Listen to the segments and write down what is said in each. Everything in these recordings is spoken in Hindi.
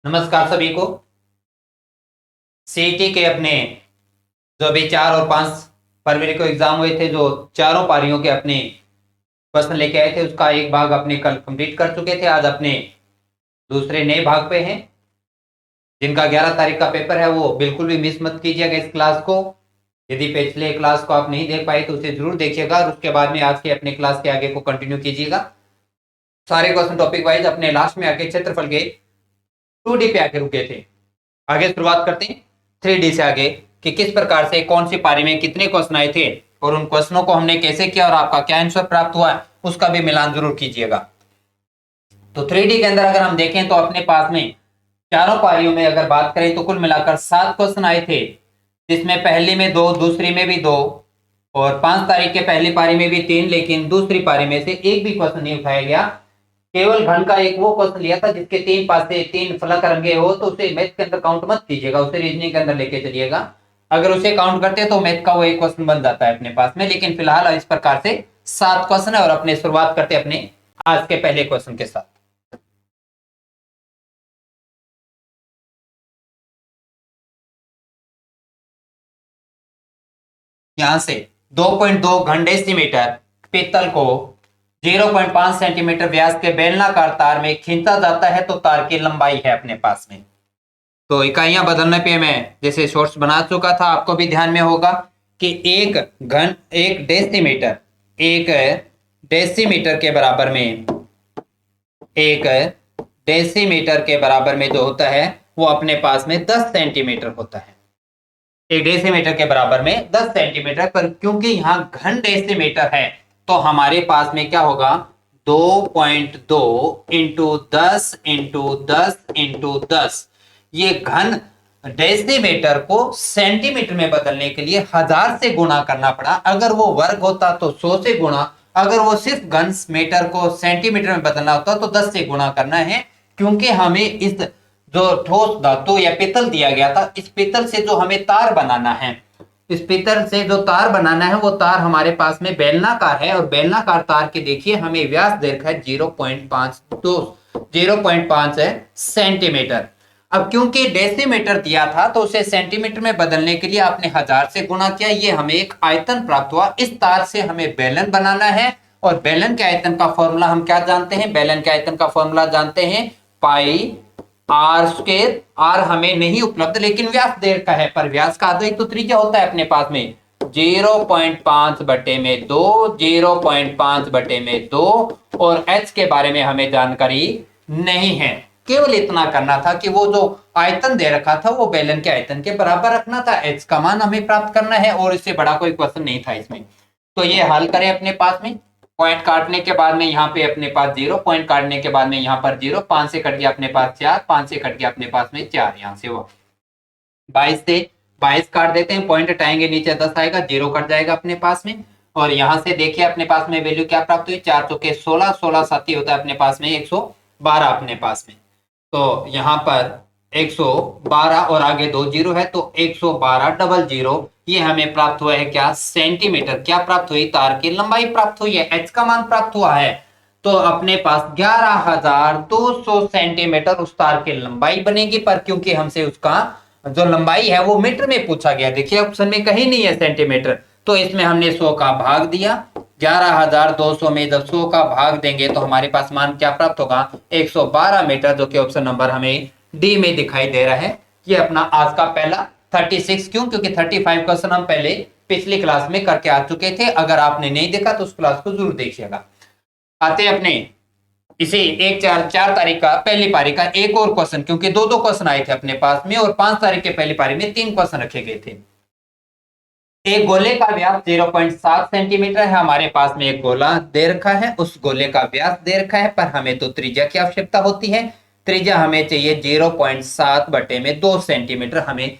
नमस्कार सभी को। सीईटी के अपने जो अभी 4 और 5 फरवरी को एग्जाम हुए थे, जो चारों पारियों के अपने क्वेश्चन लेके आए थे, उसका एक भाग अपने कल कंप्लीट कर चुके थे। आज अपने दूसरे नए भाग पे हैं, जिनका 11 तारीख का पेपर है। वो बिल्कुल भी मिस मत कीजिएगा इस क्लास को। यदि पिछले क्लास को आप नहीं देख पाए तो उसे जरूर देखिएगा और उसके बाद में आज के अपने क्लास के आगे को कंटिन्यू कीजिएगा। सारे क्वेश्चन टॉपिक वाइज अपने लास्ट में आके क्षेत्रफल के 2D पे आके रुके थे। आगे शुरुआत करते हैं 3D से आगे कि किस प्रकार से कौन सी पारी में कितने क्वेश्चन आए थे और उन क्वेश्चनों को हमने कैसे किया और आपका क्या आंसर प्राप्त हुआ है, उसका भी मिलान जरूर कीजिएगा। तो 3D के अंदर अगर हम देखें तो अपने पास में चारों पारियों में अगर बात करें तो कुल मिलाकर 7 क्वेश्चन आए थे, जिसमें पहली में 2, दूसरी में भी 2 और 5 तारीख के पहली पारी में भी 3, लेकिन दूसरी पारी में से एक भी क्वेश्चन नहीं उठाया गया। केवल घन का एक वो क्वेश्चन लिया था जिसके 3 पासे 3 फलक रंगे हो, तो उसे मैथ के अंदर काउंट मत कीजिएगा, उसे रीजनिंग के अंदर लेके चलिएगा। अगर उसे काउंट करते तो मैथ का वो एक क्वेश्चन बन जाता है अपने पास में। लेकिन फिलहाल इस प्रकार से 7 क्वेश्चन है और अपने शुरुआत करते अपने आज के पहले क्वेश्चन के साथ। यहां से 2.2 घन डेसीमीटर पीतल को 0.5 सेंटीमीटर व्यास के बेलनाकार तार में खींचा जाता है, तो तार की लंबाई है अपने पास में। तो इकाइयां बदलने पे मैं जैसे शॉर्ट्स बना चुका था, आपको भी ध्यान में होगा कि एक डेसीमीटर के बराबर में एक डेसीमीटर के बराबर में जो होता है वो अपने पास में 10 सेंटीमीटर होता है। एक डेसीमीटर के बराबर में 10 सेंटीमीटर, पर क्योंकि यहाँ घन डेसीमीटर है तो हमारे पास में क्या होगा, 2.2 इंटू 10 इंटू 10 इंटू 10। ये घन डेसीमीटर को सेंटीमीटर में बदलने के लिए 1000 से गुणा करना पड़ा। अगर वो वर्ग होता तो 100 से गुणा, अगर वो सिर्फ घन मीटर को सेंटीमीटर में बदलना होता तो 10 से गुणा करना है। क्योंकि हमें इस जो ठोस धातु या पीतल दिया गया था, इस पीतल से जो हमें तार बनाना है, इस पीतल से जो तार बनाना है वो तार हमारे पास में बेलनाकार है और बेलनाकार तार के देखिए हमें व्यास दे रखा है 0.5 सेंटीमीटर। अब क्योंकि डेसीमीटर दिया था तो उसे सेंटीमीटर में बदलने के लिए आपने 1000 से गुणा किया, ये हमें एक आयतन प्राप्त हुआ। इस तार से हमें बेलन बनाना है और बेलन के आयतन का फॉर्मूला हम क्या जानते हैं, बेलन के आयतन का फॉर्मूला जानते हैं पाई आर स्क्वायर। आर हमें नहीं उपलब्ध, लेकिन व्यास दे रखा है, पर व्यास का आधा ही तो त्रिज्या होता है अपने पास में। 0.5 बटे में 2, 0.5 बटे में 2 और एच के बारे में हमें जानकारी नहीं है। केवल इतना करना था कि वो जो आयतन दे रखा था वो बेलन के आयतन के बराबर रखना था, एच का मान हमें प्राप्त करना है और इससे बड़ा कोई क्वेश्चन नहीं था इसमें। तो ये हल करें अपने पास में। पॉइंट काटने के बाद में यहाँ पे अपने पास 0, पॉइंट काटने के बाद में यहाँ पर 0, 5 से कट गया अपने पास 4, 5 से कट गया अपने पास में 4, यहाँ से हुआ 22 से 22 काट देते हैं, पॉइंट हटाएंगे नीचे 10 आएगा, 0 कट जाएगा अपने पास में। और यहाँ से देखिए अपने पास में वैल्यू क्या प्राप्त हुई, 4 चौके 16, 16 साथी होता है अपने पास में 112 अपने पास में। तो यहाँ पर 112 और आगे 2 जीरो है तो 112 डबल जीरो, ये हमें प्राप्त हुआ है क्या, सेंटीमीटर। क्या प्राप्त हुई, तार की लंबाई प्राप्त हुई है, एच का मान प्राप्त हुआ है। तो अपने पास 11200 सेंटीमीटर उस तार की लंबाई बनेगी, पर क्योंकि हमसे उसका जो लंबाई है वो मीटर में पूछा गया, देखिए ऑप्शन में कहीं नहीं है सेंटीमीटर, तो इसमें हमने 100 का भाग दिया। 11200 में जब 100 का भाग देंगे तो हमारे पास मान क्या प्राप्त होगा, 112 मीटर, जो कि ऑप्शन नंबर हमें डी में दिखाई दे रहा है। ये अपना आज का पहला 36, क्यों, क्योंकि 35 क्वेश्चन हम पहले पिछली क्लास में करके आ चुके थे। अगर आपने नहीं देखा तो उस क्लास को जरूर देखिएगा। आते अपने इसे 4 तारीख का पहली पारी का एक और क्वेश्चन, क्योंकि 2 क्वेश्चन आए थे अपने पास में और 5 तारीख के पहली पारी में 3 क्वेश्चन रखे गए थे। एक गोले का व्यास 0.7 सेंटीमीटर है, हमारे पास में एक गोला दे रखा है, उस गोले का व्यास दे रखा है, पर हमें तो त्रिज्या की आवश्यकता होती है। त्रिज्या हमें चाहिए 0.7 बटे में 2 सेंटीमीटर हमें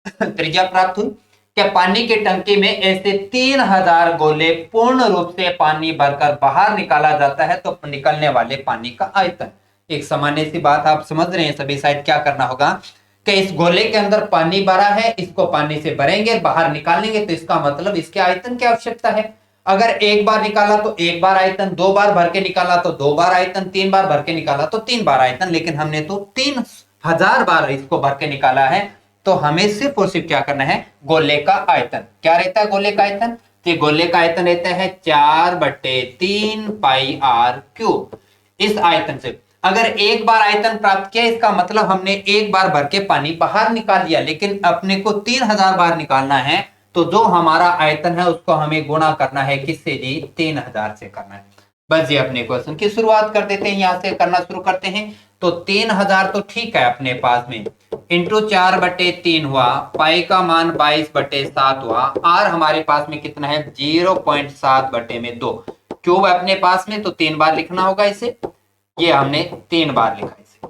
त्रिज्या प्राप्त हुई। क्या पानी की टंकी में ऐसे 3000 गोले पूर्ण रूप से पानी भरकर बाहर निकाला जाता है तो निकलने वाले पानी का आयतन। एक सामान्य सी बात आप समझ रहे हैं सभी, साइड क्या करना होगा कि इस गोले के अंदर पानी भरा है, इसको पानी से भरेंगे, बाहर निकालेंगे, तो इसका मतलब इसके आयतन की आवश्यकता है। अगर एक बार निकाला तो एक बार आयतन, 2 बार भर के निकाला तो 2 बार आयतन, 3 बार भर के निकाला तो 3 बार आयतन, लेकिन हमने तो 3 1000 बार इसको भर के निकाला है, तो हमें सिर्फ और सिर्फ क्या करना है, गोले का आयतन। क्या रहता है गोले का आयतन? तो गोले का आयतन रहता है 4/3 पाई आर क्यूब। इस आयतन से अगर एक बार आयतन प्राप्त किया, इसका मतलब हमने एक बार भर के पानी बाहर निकाल लिया, लेकिन अपने को 3000 बार निकालना है, तो जो हमारा आयतन है उसको हमें गुणा करना है किससे जी? 3000 से करना है। बस ये अपने क्वेश्चन की शुरुआत कर देते हैं, यहां से करना शुरू करते हैं। तो 3000 तो ठीक है अपने पास में, इंटू 4/3 हुआ, पाई का मान 22/7 हुआ, आर हमारे पास में कितना है? 0.7/2। क्यूब अपने पास में, तो 3 बार लिखना होगा इसे, ये हमने 3 बार लिखा इसे।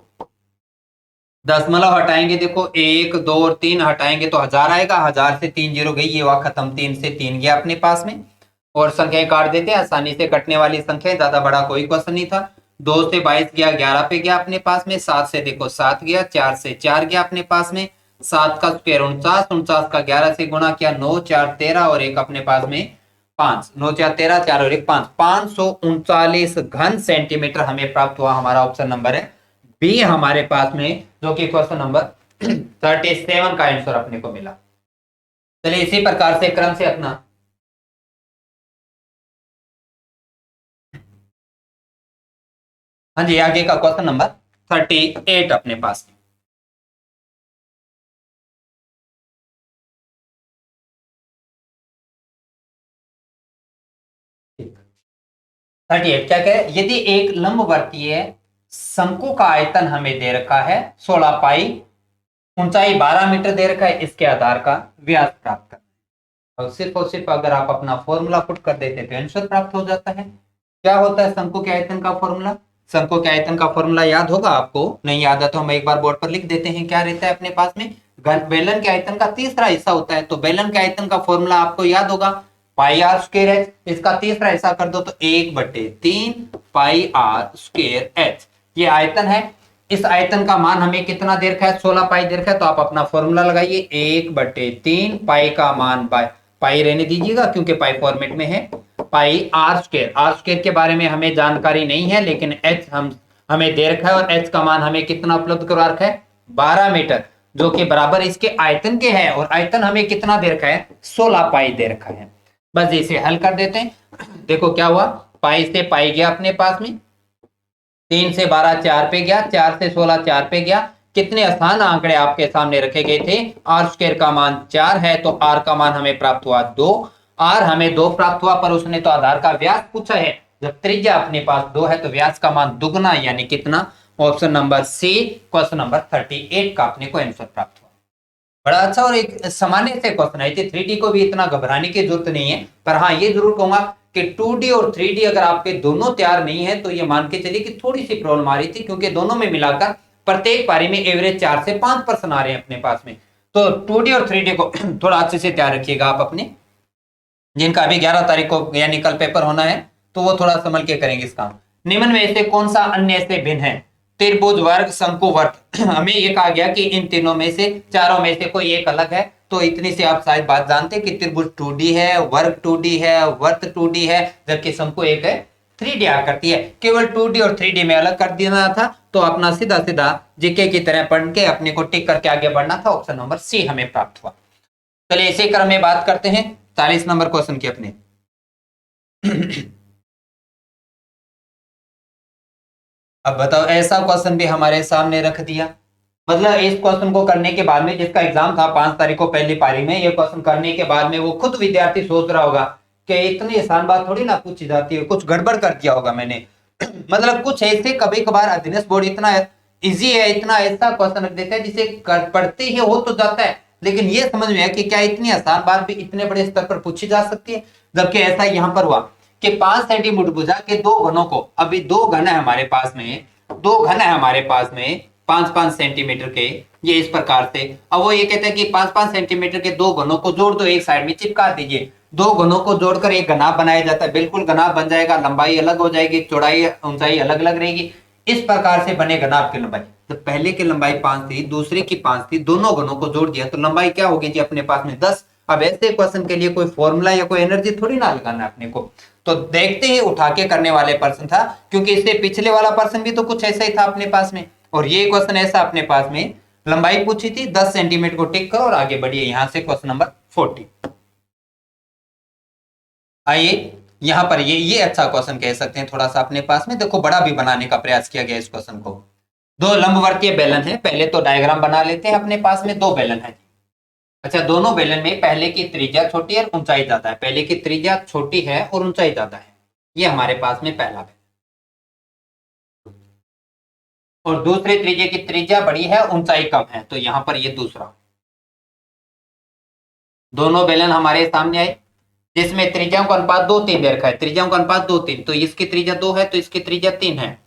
दशमलव हटाएंगे, देखो 1 2 और 3 हटाएंगे तो 1000 आएगा, 1000 से 3 जीरो गई, ये हुआ खत्म, 3 से 3 गया अपने पास में। और संख्याएं काट देते हैं, आसानी से कटने वाली संख्या, ज्यादा बड़ा कोई क्वेश्चन नहीं था। 2 से 22 गया, 11 पे गया अपने पास में, 7 से देखो 7 गया, 4 से 4 गया अपने पास में, 7 का स्क्वायर 49, 49 का 11 से गुणा किया, 9 4 13 और एक अपने पास में 5, 9 4 13, 4 और 1 5, 539 घन सेंटीमीटर हमें प्राप्त हुआ। हमारा ऑप्शन नंबर है बी हमारे पास में, जो कि क्वेश्चन नंबर 37 का आंसर अपने को मिला। चलिए इसी प्रकार से क्रम से अपना हाँ जी आगे का क्वेश्चन नंबर 38 अपने पास में। 38 क्या कह, यदि एक लंबवर्तीय शंकु का आयतन हमें दे रखा है 16 पाई, ऊंचाई 12 मीटर दे रखा है, इसके आधार का व्यास प्राप्त करना है। और सिर्फ अगर आप अपना फॉर्मूला पुट कर देते तो आंसर प्राप्त हो जाता है। क्या होता है शंकु के आयतन का फॉर्मूला? शंकु के आयतन का फॉर्मूला याद होगा आपको, नहीं याद है तो हम एक बार बोर्ड पर लिख देते हैं। क्या रहता है अपने पास में? बेलन के आयतन का तीसरा हिस्सा होता है, तो बेलन के आयतन का फॉर्मूला आपको याद होगा, पाई आर स्क्वायर एच। इसका तीसरा हिस्सा कर दो तो 1/3 पाई आर स्क्वायर एच। ये आयतन है। इस आयतन का मान हमें कितना दे रखा है? 16 पाई दे रखा है, तो आप अपना फॉर्मूला लगाइए, 1/3 पाई का मान, पाई रहने दीजिएगा क्योंकि पाई फॉर्मेट में है, पाई आर स्क्वायर। आर स्क्वायर के बारे में हमें जानकारी नहीं है, लेकिन एच हमें दे रखा है, और एच का मान हमें कितना उपलब्ध करवा रखा है? 12 मीटर, जो कि बराबर इसके आयतन के है, और आयतन हमें कितना दे रखा है? 16 पाई दे रखा है। बस इसे हल कर देते हैं। देखो क्या हुआ, पाई से पाई गया अपने पास में, 3 से 12 4 पे गया, 4 से 16 4 पे गया। कितने आसान आंकड़े आपके सामने रखे गए थे? आर स्क्वायर का मान 4 है, तो आर का मान हमें प्राप्त हुआ 2। आर हमें 2 प्राप्त हुआ, पर उसने तो आधार का व्यास पूछा है। जब त्रिज्या अपने पास 2 है तो व्यास का मान दुगना, यानी कितना? Option number C, question number 38 का अपने को आंसर प्राप्त हुआ। बड़ा अच्छा और एक सामान्य से क्वेश्चन है, 3D को भी इतना घबराने की जरूरत नहीं है, पर हाँ ये जरूर कहूंगा कि 2D और 3D अगर आपके दोनों तैयार नहीं है तो ये मान के चलिए कि थोड़ी सी प्रॉब्लम आ रही थी, क्योंकि दोनों में मिलाकर प्रत्येक पारी में एवरेज 4 से 5 प्रश्न आ रहे हैं अपने पास में। तो 2D और 3D को थोड़ा अच्छे से तैयार रखिएगा आप अपने, जिनका अभी 11 तारीख को यानी कल पेपर होना है, तो वो थोड़ा संभल के करेंगे इस काम। निम्न में से कौन सा अन्य से भिन्न है? त्रिभुज, वर्ग, शंकु, वर्त। हमें ये कहा गया कि इन तीनों में से, चारों में से कोई एक अलग है, तो इतनी से आप शायद बात जानते हैं कि त्रिभुज 2D है, वर्ग 2D है, वर्त 2D है, जबकि शंकु एक है 3D आकृति है। केवल 2D और 3D में अलग कर देना था, तो अपना सीधा सीधा जीके की तरह पढ़ के अपने को टिक करके आगे बढ़ना था। ऑप्शन नंबर सी हमें प्राप्त हुआ। चलिए इसी क्रम में बात करते हैं 40 नंबर क्वेश्चन की अपने। अब बताओ, ऐसा क्वेश्चन भी हमारे सामने रख दिया, मतलब इस क्वेश्चन को करने के बाद में, जिसका एग्जाम था 5 तारीख को पहली पारी में, ये क्वेश्चन करने के बाद में वो खुद विद्यार्थी सोच रहा होगा कि इतनी आसान बात थोड़ी ना पूछी जाती है, कुछ गड़बड़ कर दिया होगा मैंने। मतलब कुछ ऐसे कभी कभार अध्ययन बोर्ड इतना इजी है, इतना ऐसा क्वेश्चन रख देता है जिसे पढ़ते ही हो तो जाता है, लेकिन ये समझ में है कि क्या इतनी आसान बात भी इतने बड़े स्तर पर पूछी जा सकती है। जबकि ऐसा यहाँ पर हुआ कि 5 सेंटीमीटर भुजा के 2 घनों को, अभी 2 घन है हमारे पास में, 2 घन है हमारे पास में 5-5 सेंटीमीटर के, ये इस प्रकार से। अब वो ये कहते हैं कि 5-5 सेंटीमीटर के 2 घनों को जोड़ दो, एक साइड में चिपका दीजिए। 2 घनों को जोड़कर एक घनाभ बनाया जाता है, बिल्कुल घनाभ बन जाएगा, लंबाई अलग हो जाएगी, चौड़ाई ऊंचाई अलग अलग रहेगी। इस प्रकार से बने घनाभ की लंबाई, तो पहले की लंबाई 5 थी, दूसरे की 5 थी, दोनों घनों को जोड़ दिया तो लंबाई क्या होगी जी अपने पास में 10। अब ऐसे क्वेश्चन के लिए कोई फॉर्मूला या कोई एनर्जी थोड़ी ना लगाना है अपने को, तो देखते ही उठा के करने वाले प्रश्न था, क्योंकि इससे पिछले वाला प्रश्न भी तो कुछ ऐसा ही था अपने पास में। और ये क्वेश्चन ऐसा अपने पास में लंबाई पूछी थी 10 सेंटीमीटर को टिक करो और आगे बढ़िए यहां से क्वेश्चन नंबर 40। आइए यहां पर ये अच्छा क्वेश्चन कह सकते हैं थोड़ा सा अपने पास में। देखो बड़ा भी बनाने का प्रयास किया गया इस क्वेश्चन को। दो लंबवर्तीय बेलन है, पहले तो डायग्राम बना लेते हैं। अपने पास में दो बेलन है। अच्छा, दोनों बेलन में पहले की त्रिज्या छोटी है और ऊंचाई ज्यादा है। पहले की त्रिज्या छोटी है और ऊंचाई ज्यादा है, ये हमारे पास में पहला बेलन। और दूसरे त्रिज्या की त्रिज्या बड़ी है, ऊंचाई कम है, तो यहां पर ये दूसरा। दोनों बेलन हमारे सामने आए जिसमें त्रिज्याओं का अनुपात 2:3 दे रखा है। त्रिज्याओं का अनुपात 2:3, तो इसकी त्रिज्या 2 है तो इसकी त्रिज्या 3 है।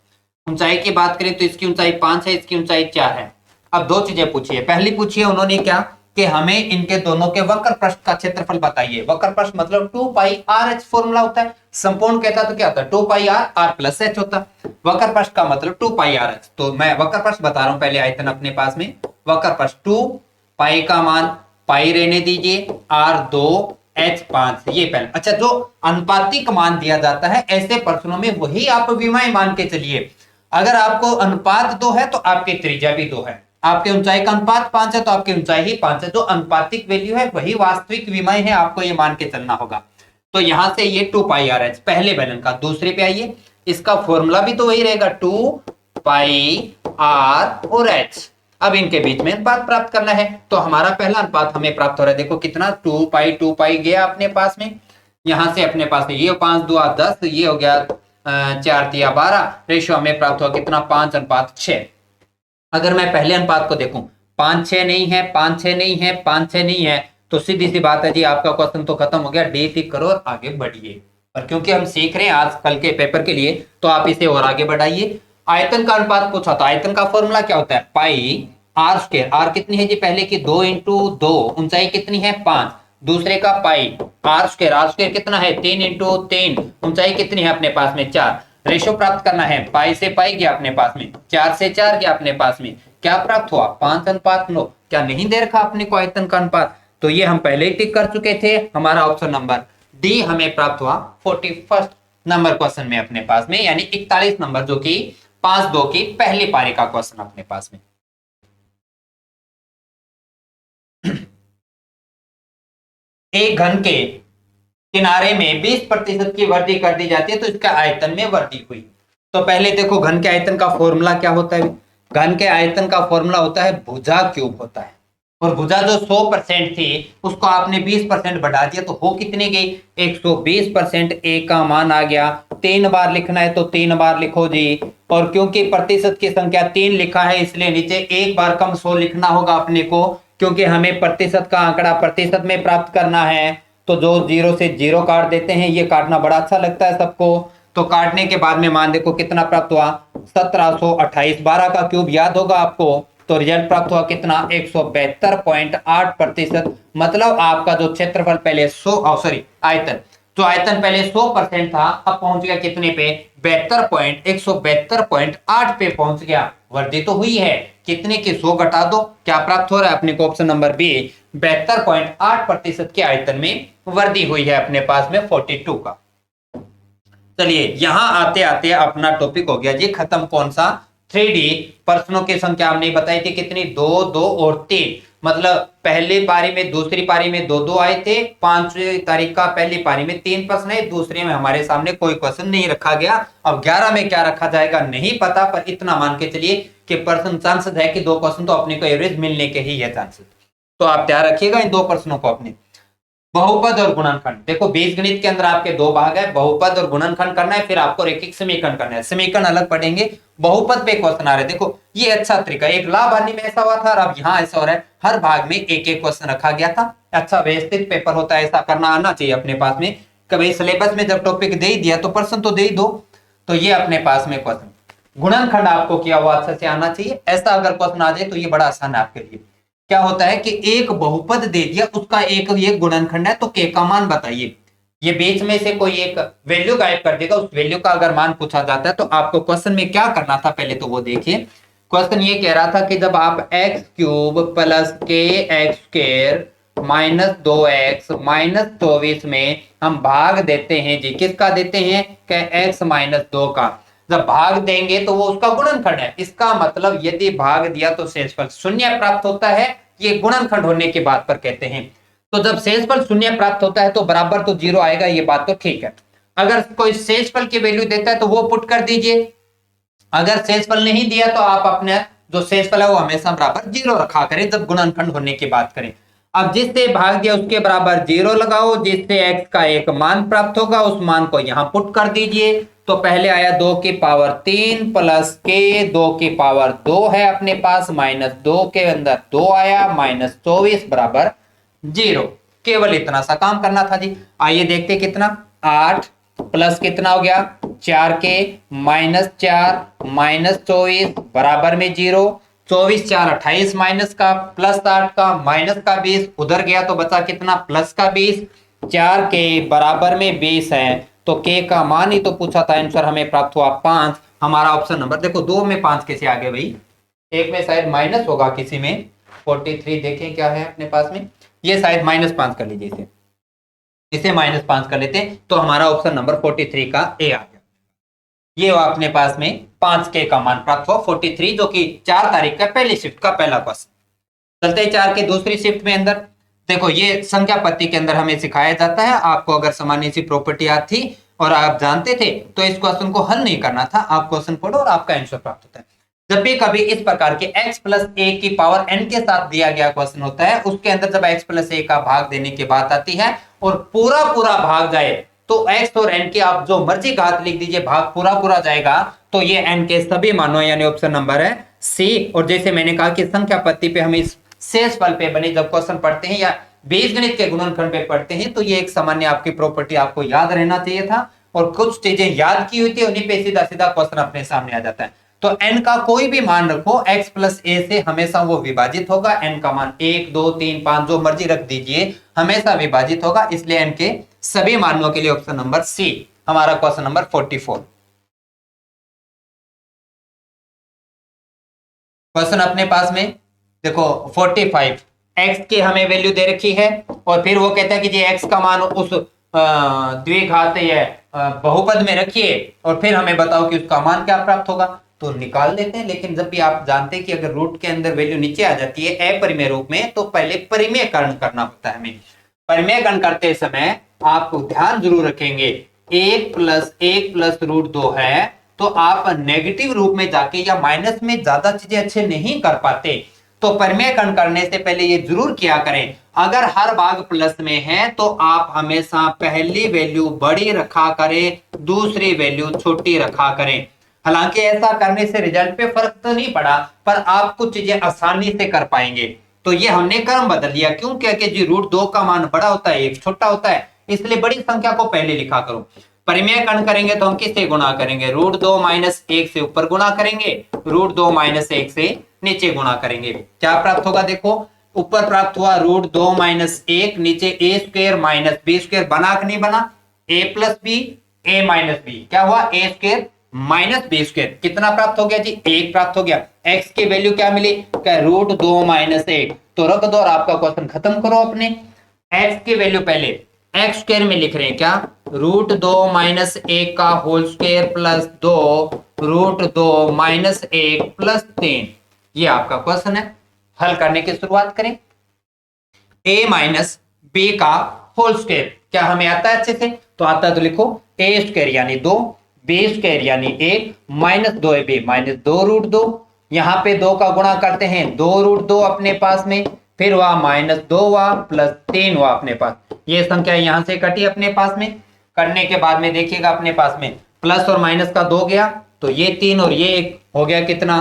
ऊंचाई की बात करें तो इसकी ऊंचाई 5 है, इसकी ऊंचाई 4 है। अब दो चीजें पूछी है। पहली पूछी है उन्होंने क्या कि हमें इनके दोनों के वक्र पृष्ठ का क्षेत्रफल बताइए। वक्र पृष्ठ मतलब 2πr/h फॉर्मूला होता है। संपूर्ण कहता तो क्या होता है 2πr, r+h होता। वक्र पृष्ठ का मतलब 2πr/h। तो मैं वक्र पृष्ठ बता रहा हूं पहले आयतन अपने पास में। वक्र पृष्ठ 2π का मान पाई रहने दीजिए, r2 h5 ये पहले। अच्छा, जो अनुपातिक मान दिया जाता है ऐसे प्रश्नों में वही आप विमाएं मान के चलिए। अगर आपको अनुपात 2 है तो आपकी त्रिज्या भी 2 है। आपके ऊंचाई का अनुपात 5 है तो आपकी ऊंचाई ही 5 है। जो अनुपातिक वैल्यू है वही वास्तविक विमाएं है, आपको ये मान के चलना होगा। तो यहां से ये 2πr/h पहले बेलन का। दूसरे पे आइए, इसका फॉर्मूला भी तो वही रहेगा 2πr और h। अब इनके बीच में अनुपात प्राप्त करना है, तो हमारा पहला अनुपात हमें प्राप्त हो रहा है। देखो कितना 2π गया अपने पास में। यहां से अपने पास में ये 5 2 10, ये हो गया 4 3 12। रेशियो हमें प्राप्त हुआ कितना 5:6। अगर मैं पहले अनुपात को देखूं 5:6 नहीं है, 5:6 नहीं है, 5:6 नहीं है, तो सीधी सी बात है जी आपका क्वेश्चन तो खत्म हो गया। डी टिक करो और आगे बढ़िए। और क्योंकि हम सीख रहे हैं आज कल के पेपर के लिए, तो आप इसे और आगे बढ़ाइए। आयतन का अनुपात पूछा था। आयतन का फॉर्मूला क्या होता है πr²। आर कितनी है जी पहले की 2 × 2। ऊंचाई कितनी है 5। दूसरे का पाई r²। r² कितना है 3 × 3। ऊंचाई कितनी है अपने पास में 4। रेशो प्राप्त करना है, पाई से पाई गया अपने पास में, 4 से 4 गया अपने पास में। क्या प्राप्त हुआ 5:9। क्या नहीं दे रखा अपने को आयतन का अनुपात? तो ये हम पहले ही टिक कर चुके थे। हमारा ऑप्शन नंबर डी हमें प्राप्त हुआ 41 नंबर क्वेश्चन में अपने पास में, यानी 41 नंबर, जो कि 5-2 की पहली पारी का क्वेश्चन अपने पास में। एक घन के किनारे में 20% की वृद्धि कर दी जाती है तो इसका आयतन में वृद्धि हुई। तो पहले देखो घन के आयतन का फॉर्मूला क्या होता है। घन के आयतन का फॉर्मूला होता है भुजा क्यूब होता है। और भुजा जो 100% थी उसको आपने 20% बढ़ा दिया तो हो कितनी गई 120%। ए का मान आ गया। 3 बार लिखना है तो 3 बार लिखो जी। और क्योंकि प्रतिशत की संख्या 3 लिखा है इसलिए नीचे एक बार कम 100 लिखना होगा अपने को, क्योंकि हमें प्रतिशत का आंकड़ा प्रतिशत में प्राप्त करना है। तो जो 0 से 0 काट देते हैं, ये काटना बड़ा अच्छा लगता है सबको। तो काटने के बाद में मान देखो कितना प्राप्त हुआ 1728। 12 का क्यूब याद होगा आपको। तो रिजल्ट प्राप्त हुआ कितना 172.8%। मतलब आपका जो क्षेत्रफल पहले 100 आयतन, तो आयतन पहले 100% था, अब पहुंच गया कितने पे 172.8 पे पहुंच गया। वृद्धि तो हुई है, कितने की 100 घटा दो, क्या प्राप्त हो रहा है अपने को ऑप्शन नंबर बी 72.8% के आयतन में वृद्धि हुई है अपने पास में 42 का। चलिए यहां आते आते अपना टॉपिक हो गया जी खत्म। कौन सा 3D प्रश्नों की संख्या हमने बताई थी कितनी 2 2 और 3। मतलब पहली पारी में दूसरी पारी में 2 आए थे। 5 तारीख का पहली पारी में 3 प्रश्न है, दूसरे में हमारे सामने कोई क्वेश्चन नहीं रखा गया। अब 11 में क्या रखा जाएगा नहीं पता, पर इतना मान के चलिए कि परसेंट चांसेस है कि 2 क्वेश्चन तो अपने को एवरेज मिलने के ही है चांसेस। तो आप तैयार रखिएगा इन 2 प्रश्नों को अपने। बहुपद और गुणनखंड। देखो बीजगणित के अंदर आपके 2 भाग है, बहुपद और गुणनखंड करना है, फिर आपको रैखिक समीकरण करना है। समीकरण अलग पढ़ेंगे, बहुपद पे क्वेश्चन आ रहे हैं। देखो ये अच्छा तरीका, एक लाभ हानि में ऐसा हुआ था और अब यहाँ ऐसा हो रहा है। हर भाग में एक एक क्वेश्चन रखा गया था। अच्छा व्यवस्थित पेपर होता है, ऐसा करना आना चाहिए अपने पास में। कभी सिलेबस में जब टॉपिक दे ही दिया तो प्रश्न तो दे ही दो। तो ये अपने पास में क्वेश्चन गुणनखंड आपको किया हुआ अच्छे से आना चाहिए। ऐसा अगर क्वेश्चन आ जाए तो ये बड़ा आसान है आपके लिए। क्या होता है कि एक बहुपद दे दिया, उसका एक गुणनखंड है, तो के का मान बताइए। ये बीच में से कोई एक वैल्यू गायब कर देगा, उस वैल्यू का अगर मान पूछा जाता है तो आपको क्वेश्चन में क्या करना था पहले तो वो देखिए। क्वेश्चन ये कह रहा था कि जब आप x³ + kx² - 2x - 24 में हम भाग देते हैं जी, किसका देते हैं कि x - 2 का। जब भाग देंगे तो वो उसका गुणनखंड है। इसका मतलब यदि भाग दिया तो शेषफल शून्य प्राप्त होता है, ये गुणनखंड होने की बात पर कहते हैं। तो जब शेषफल शून्य प्राप्त होता है तो बराबर तो जीरो आएगा, ये बात तो ठीक है। अगर कोई शेषफल की वैल्यू देता है तो वो पुट कर दीजिए। अगर शेषफल नहीं दिया तो आप अपने जो शेषफल है वो हमेशा बराबर जीरो रखा करें जब गुणनखंड होने की बात करें। अब जिससे भाग दिया उसके बराबर जीरो लगाओ, जिससे x का एक मान प्राप्त होगा उस मान को यहां पुट कर दीजिए। तो पहले आया 2 की पावर 3 प्लस के 2 की पावर 2 है अपने पास, माइनस 2 के अंदर 2 आया, माइनस 24 बराबर जीरो। केवल इतना सा काम करना था जी। आइए देखते कितना, 8 प्लस कितना हो गया 4 के माइनस 4 माइनस 24 बराबर में जीरो। 24 4 28 माइनस का प्लस 8 का माइनस का 20 उधर गया तो बचा कितना प्लस का 20। 4 के बराबर में 20 है तो के का मान ही तो पूछा था, आंसर हमें प्राप्त हुआ 5। हमारा ऑप्शन नंबर देखो 2 में 5 कैसे आ गए भाई, एक में शायद माइनस होगा किसी में। 43 देखें क्या है अपने पास में, ये शायद -5 कर लीजिए, इसे -5 कर लेते तो हमारा ऑप्शन नंबर 43 का ए आ गया। ये अपने पास में 5 के का मान प्राप्त हुआ 43, जो कि 4 तारीख का पहली शिफ्ट का पहला क्वेश्चन। चलते 4 के दूसरी शिफ्ट में अंदर देखो, ये संख्या पत्ती के अंदर हमें सिखाया जाता है। आपको अगर सामान्य सी प्रॉपर्टी आती थी और आप जानते थे तो इस क्वेश्चन को हल नहीं करना था, आप क्वेश्चन पढ़ो और आपका आंसर प्राप्त होता है। जब भी कभी इस प्रकार के x प्लस ए की पावर n के साथ दिया गया क्वेश्चन होता है, उसके अंदर जब x प्लस ए का भाग देने की बात आती है और पूरा पूरा भाग जाए तो x और n की आप जो मर्जी घात लिख दीजिए, भाग पूरा पूरा जाएगा तो ये n के सभी मानों, यानी ऑप्शन नंबर है सी। और जैसे मैंने कहा कि संख्या पत्ती पे हम इस शेषफल पे बने जब क्वेश्चन पढ़ते हैं या बीजगणित के गुणनखंड पे पढ़ते हैं तो ये एक सामान्य आपकी प्रॉपर्टी आपको याद रहना चाहिए था, और कुछ चीजें याद की हुई थी उन्हीं पे सीधा सीधा क्वेश्चन अपने सामने आ जाता है। तो n का कोई भी मान रखो x प्लस ए से हमेशा वो विभाजित होगा। n का मान 1 2 3 5 जो मर्जी रख दीजिए, हमेशा विभाजित होगा, इसलिए n के सभी मानों के लिए ऑप्शन नंबर सी हमारा क्वेश्चन नंबर 44। क्वेश्चन अपने पास में देखो 45, x की हमें वैल्यू दे रखी है और फिर वो कहता है कि जी x का मान उस द्विघात या बहुपद में रखिए और फिर हमें बताओ कि उसका मान क्या प्राप्त होगा। तो निकाल लेते हैं, लेकिन जब भी आप जानते हैं कि अगर रूट के अंदर वैल्यू नीचे आ जाती है अपरिमेय रूप में तो पहले परिमेयकरण करना होता है हमें। परिमेयकरण करते समय आप ध्यान जरूर रखेंगे 1 प्लस रूट 2 है तो आप नेगेटिव रूप में जाके या माइनस में ज्यादा चीजें अच्छे नहीं कर पाते। तो परिमेयकरण करने से पहले ये जरूर किया करें, अगर हर भाग प्लस में है तो आप हमेशा पहली वैल्यू बड़ी रखा करें, दूसरी वैल्यू छोटी रखा करें। हालांकि ऐसा करने से रिजल्ट पे फर्क तो नहीं पड़ा, पर आप कुछ चीजें आसानी से कर पाएंगे। तो ये हमने क्रम बदल लिया, क्यों? क्योंकि जी रूट 2 का मान बड़ा होता है, एक छोटा होता है, इसलिए बड़ी संख्या को पहले लिखा करो। परिमेयकरण करेंगे तो हम किससे गुणा करेंगे? रूट 2 माइनस 1 से ऊपर गुणा करेंगे, रूट 2 माइनस 1 से नीचे गुणा करेंगे। क्या प्राप्त होगा? देखो ऊपर प्राप्त हुआ रूट 2 माइनस 1, नीचे ए स्क्वायर माइनस बी स्क्वायर, बना कि नहीं बना? ए प्लस बी ए माइनस बी, क्या हुआ? ए स्क्वायर माइनस बी स्क्वायर। कितना प्राप्त हो गया जी? 1 प्राप्त हो गया। एक्स की वैल्यू क्या मिली? क्या? Root 2 minus 1। तो रख दो और आपका क्वेश्चन खत्म करो। अपने एक्स की वैल्यू पहले एक्स स्क्वायर में लिख रहे हैं, क्या? रूट 2 माइनस 1 का whole square plus 2 root 2 minus 1 plus 3। ये आपका क्वेश्चन है। हल करने की शुरुआत करें। a माइनस बी का होल स्क्वायर क्या हमें आता है अच्छे से? तो आता है तो लिखो ए स्क्वायर यानी 2, बी स्क्वायर यानी 1 माइनस 2ab माइनस 2 रूट 2। यहां पे 2 का गुणा करते हैं, 2 रूट 2 अपने पास में, फिर वह माइनस 2 हुआ प्लस 3 हुआ अपने पास। ये संख्या यहां से कटी अपने पास में। करने के बाद में देखिएगा अपने पास में प्लस और माइनस का 2 गया तो ये 3 और ये 1 हो गया कितना?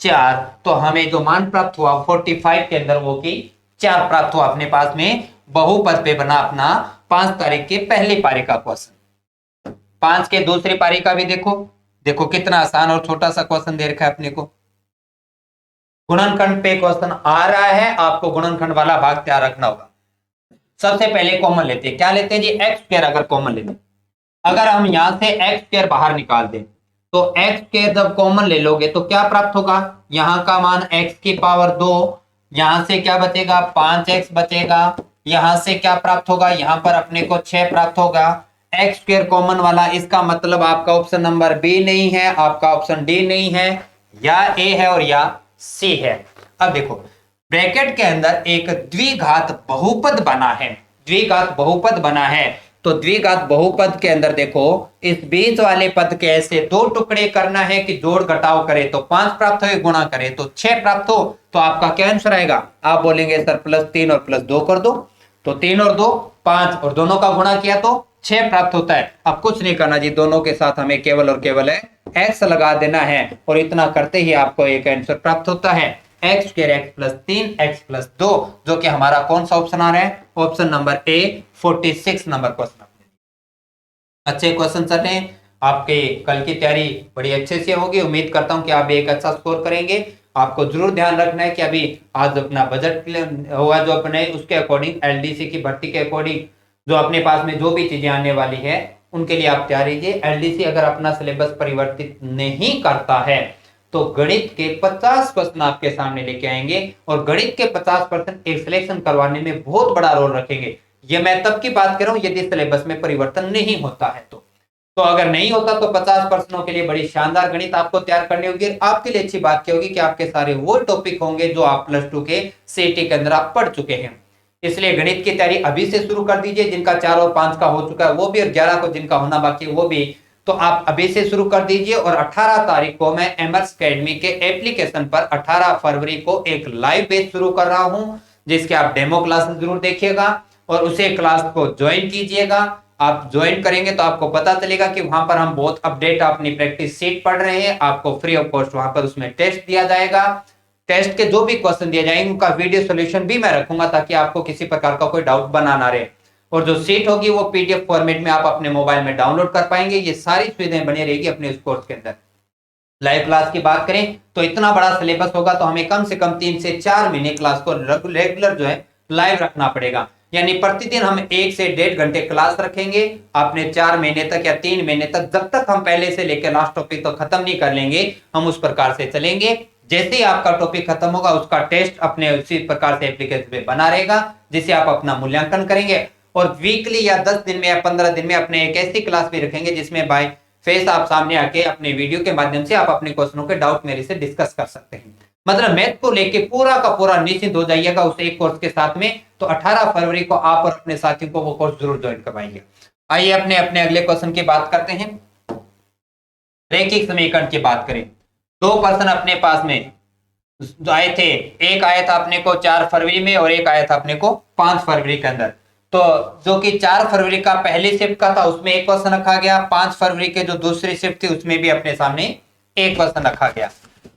4। तो हमें जो मान प्राप्त हुआ 45 के अंदर वो की 4 प्राप्त हुआ अपने पास में। बहुपद पे बना अपना 5 तारीख के पहली पारी का क्वेश्चन। 5 के दूसरी पारी का भी देखो, देखो कितना आसान और छोटा सा क्वेश्चन दे रखा है अपने को। गुणनखंड पे क्वेश्चन आ रहा है, आपको गुणनखंड वाला भाग तैयार रखना होगा। सबसे पहले कॉमन लेते हैं, क्या लेते हैं जी? एक्स स्क्वायर अगर कॉमन ले लें, अगर हम यहां से एक्स स्क्वायर बाहर निकाल दें तो एक्स स्क्वायर जब कॉमन ले लोगे तो क्या प्राप्त होगा? यहां का मान एक्स की पावर 2, यहां से क्या बचेगा? 5x बचेगा। यहां से क्या प्राप्त होगा? यहां पर अपने को 6 प्राप्त होगा। एक्स स्क्वायर कॉमन वाला, इसका मतलब आपका ऑप्शन नंबर बी नहीं है, आपका ऑप्शन डी नहीं है, या ए है और या सी है। अब देखो ब्रैकेट के अंदर एक द्विघात बहुपद बना है, द्विघात बहुपद बना है, तो द्विघात बहुपद के अंदर देखो इस बीच वाले पद के ऐसे दो टुकड़े करना है कि जोड़ घटाव करे तो 5 प्राप्त हो, गुणा करे तो 6 प्राप्त हो, तो आपका क्या आंसर आएगा? आप बोलेंगे सर +3 और +2 कर दो, तो 3 और 2 5 और दोनों का गुणा किया तो 6 प्राप्त होता है। अब कुछ नहीं करना जी, दोनों के साथ हमें केवल और केवल x लगा देना है और इतना करते ही आपको एक आंसर प्राप्त होता है x स्क्वायर x +3 x +2, जो कि हमारा कौन सा ऑप्शन आ रहा है? Option number A 46 number question. अच्छे क्वेश्चन सर हैं, आपके कल की तैयारी बड़ी अच्छे से होगी, उम्मीद करता हूं कि आप एक अच्छा स्कोर करेंगे। आपको जरूर ध्यान रखना है कि अभी आज अपना बजट हुआ जो अपने उसके अकॉर्डिंग एलडीसी की भर्ती के अकॉर्डिंग जो अपने पास में जो भी चीजें आने वाली है उनके लिए आप तैयारी कीजिए। एलडीसी अगर अपना सिलेबस परिवर्तित नहीं करता है तो गणित के 50 क्वेश्चन आपके सामने लेके आएंगे और गणित के 50% एक सिलेक्शन करवाने में बहुत बड़ा रोल रखेंगे। ये मैं तब की बात कर रहा हूं यदि सिलेबस में परिवर्तन नहीं होता है तो अगर नहीं होता तो 50% के लिए बड़ी शानदार गणित आपको तैयार करनी होगी। आपके लिए अच्छी बात क्या होगी कि आपके सारे वो टॉपिक होंगे जो आप +2 के सीईटी के अंदर आप पढ़ चुके हैं। इसलिए गणित की तैयारी अभी से शुरू कर दीजिए, जिनका 4 और 5 का हो चुका है वो भी, और 11 को जिनका होना बाकी है वो भी, तो आप अभी से शुरू कर दीजिए। और 18 तारीख को मैं एमएस अकेडमी के एप्लीकेशन पर 18 फरवरी को एक लाइव बैच शुरू कर रहा हूं, जिसके आप डेमो क्लासेस जरूर देखिएगा और उसे क्लास को ज्वाइन कीजिएगा। आप ज्वाइन करेंगे तो आपको पता चलेगा कि वहां पर हम बहुत अपडेट अपनी प्रैक्टिस सीट पढ़ रहे हैं। आपको फ्री ऑफ कॉस्ट वहां पर उसमें टेस्ट दिया जाएगा, टेस्ट के जो भी क्वेश्चन दिए जाएंगे उनका वीडियो सॉल्यूशन भी मैं रखूंगा ताकि आपको किसी प्रकार का कोई डाउट बना ना रहे। और जो सीट होगी वो पीडीएफ फॉर्मेट में आप अपने मोबाइल में डाउनलोड कर पाएंगे। ये सारी सुविधाएं बनी रहेगी अपने इस कोर्स के अंदर। लाइव क्लास की बात करें तो इतना बड़ा सिलेबस होगा तो हमें कम से कम 3 से 4 महीने क्लास को रेगुलर जो है लाइव रखना पड़ेगा, यानी प्रतिदिन हम 1 से 1.5 घंटे क्लास रखेंगे। आपने 4 महीने तक या 3 महीने तक, जब तक हम पहले से लेकर लास्ट टॉपिक तो खत्म नहीं कर लेंगे, हम उस प्रकार से चलेंगे। जैसे ही आपका टॉपिक खत्म होगा उसका टेस्ट अपने उसी प्रकार से एप्लीकेशन में बना रहेगा, जिसे आप अपना मूल्यांकन करेंगे। और वीकली या 10 दिन में या 15 दिन में अपने एक ऐसी क्लास भी रखेंगे जिसमें बाय फेस आप सामने आके अपने वीडियो के माध्यम से आप अपने क्वेश्चनों के डाउट मेरे से डिस्कस कर सकते हैं। मतलब मैथ को लेके पूरा का पूरा निश्चिंत हो जाइएगा उस एक कोर्स के साथ में। तो 18 फरवरी को आप और अपने साथियों को वो कोर्स जरूर ज्वाइन करवाएंगे। आइए अपने अपने अगले क्वेश्चन की बात करते हैं। रैखिक समीकरण की बात करें, 2 प्रश्न अपने पास में आए थे। एक आया था अपने को 4 फरवरी में और एक आया था अपने को 5 फरवरी के अंदर। तो जो कि 4 फरवरी का पहली शिफ्ट का था उसमें एक क्वेश्चन रखा गया, 5 फरवरी के जो दूसरी शिफ्ट थी उसमें भी अपने सामने एक क्वेश्चन रखा गया।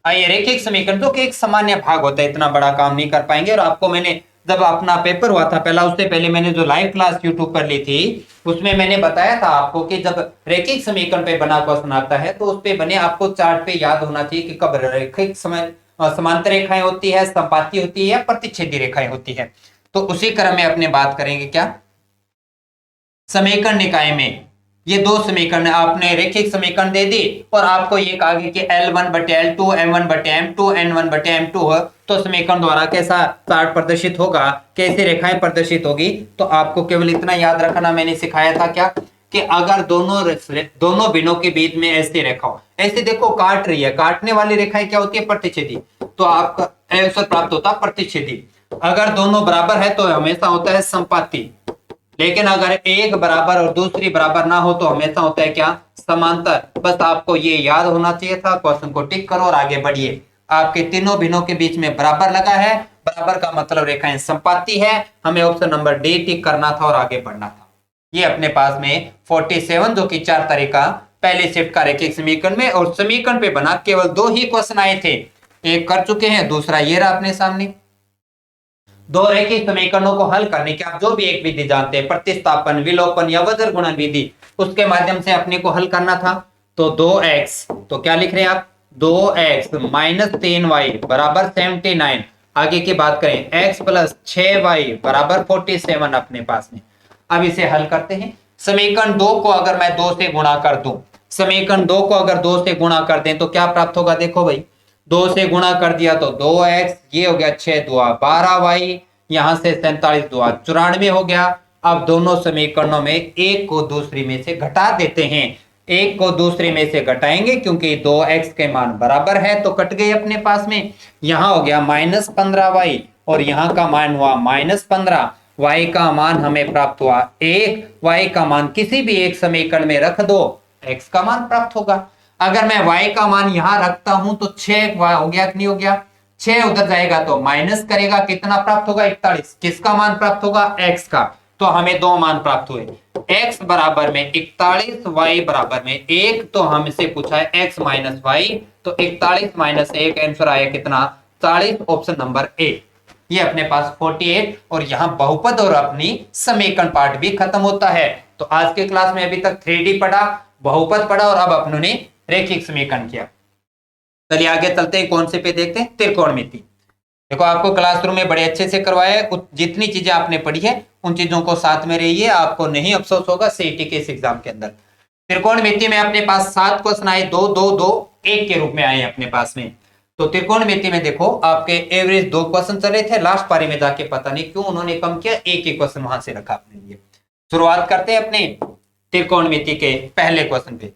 आइए रैखिक समीकरण जो कि एक सामान्य भाग होता है, इतना बड़ा काम नहीं कर पाएंगे। और आपको मैंने जब अपना पेपर हुआ था पहला, उससे पहले मैंने जो लाइव क्लास यूट्यूब पर ली थी उसमें मैंने बताया था आपको कि जब रैखिक समीकरण पे बना क्वेश्चन आता है तो उस पे बने आपको चार्ट पे याद होना चाहिए कि कब रैखिक समांतर रेखाएं होती है, संपाती होती है या प्रतिच्छेदी रेखाएं होती है। तो उसी क्रम में अपने बात करेंगे क्या, समीकरण निकाय में ये 2 समीकरण आपने रैखिक समीकरण दे दी और आपको ये कहा कि L1/L2 M1/M2 N1/M2 हो, तो समीकरण द्वारा कैसा चार्ट प्रदर्शित होगा, कैसी रेखाएं प्रदर्शित होगी। तो आपको केवल इतना याद रखना मैंने सिखाया था क्या कि अगर दोनों बिंदुओं के बीच में ऐसी रेखा हो, ऐसे देखो काट रही है, काटने वाली रेखाएं क्या होती है, प्रतिच्छेदी, तो आपका आंसर प्राप्त होता है प्रतिच्छेदी। अगर दोनों बराबर है तो हमेशा होता है संपाती, लेकिन अगर एक बराबर और दूसरी बराबर ना हो तो हमेशा होता है क्या, समांतर। बस आपको ये याद होना चाहिए था। क्वेश्चन को टिक करो और आगे बढ़िए। आपके तीनों बिंदुओं के बीच में बराबर लगा है, बराबर का मतलब रेखाएं संपाती है, हमें ऑप्शन नंबर डी टिक करना था और आगे बढ़ना था। ये अपने पास में 47 जो कि 4 तरीका पहले शिफ्ट का रैखिक समीकरण में, और समीकरण पे बना केवल 2 ही क्वेश्चन आए थे, एक कर चुके हैं, दूसरा ये रहा अपने सामने। 2 रैखिक समीकरणों को हल करने की आप जो भी एक विधि जानते हैं, प्रतिस्थापन, विलोपन या वज्र गुणन विधि, उसके माध्यम से अपने को हल करना था। तो 2x, तो क्या लिख रहे हैं आप, 2x - 3y बराबर 79। आगे की बात करें x + 6y बराबर 47 अपने पास में। अब इसे हल करते हैं। समीकरण 2 को अगर मैं 2 से गुणा कर दूं, समीकरण 2 को अगर 2 से गुणा कर दें तो क्या प्राप्त होगा, देखो भाई 2 से गुणा कर दिया तो 2x, ये हो गया 6 × 2 = 12y, यहां से 47 × 2 = 94 हो गया, अब दोनों समीकरणों में एक को दूसरी में से घटा देते हैं। एक को दूसरे में से घटाएंगे क्योंकि 2x के मान बराबर है तो कट गए अपने पास में। यहां हो गया -15y और यहां का मान हुआ -15। y का मान हमें प्राप्त हुआ 1। y का मान किसी भी एक समीकरण में रख दो, x का मान प्राप्त होगा। अगर मैं y का मान यहां रखता हूं तो 6 हो गया कि नहीं हो गया, 6 उधर जाएगा तो माइनस करेगा, कितना प्राप्त होगा 41। किसका मान प्राप्त होगा, x का। तो हमें दो मान प्राप्त हुए, x बराबर में 41, y बराबर में 1। तो हमसे पूछा है x माइनस वाई, तो 41 माइनस 1 आंसर आया कितना, 40, ऑप्शन नंबर ए। ये अपने पास 48 और यहां बहुपद और अपनी समीकरण पार्ट भी खत्म होता है। तो आज के क्लास में अभी तक 3D पढ़ा, बहुपद पढ़ा और अब अपनों ने रेखिक समीकरण किया। चलिए आगे चलते हैं, कौन से पे देखते हैं, त्रिकोणमिति। देखो आपको क्लासरूम में बड़े अच्छे से करवाया है, जितनी चीजें आपने पढ़ी है उन चीजों को साथ में रहिए, आपको नहीं अफसोस होगा सीईटी के इस एग्जाम के अंदर। त्रिकोणमिति में अपने पास 7 क्वेश्चन आए, 2 2 2 1 के रूप में आए अपने पास में। तो त्रिकोणमिति में देखो आपके एवरेज 2 क्वेश्चन चले थे, लास्ट पारी में जाके पता नहीं क्यों उन्होंने कम किया, एक ही क्वेश्चन वहां से रखा अपने लिए। शुरुआत करते हैं अपने त्रिकोणमिति के पहले क्वेश्चन पे।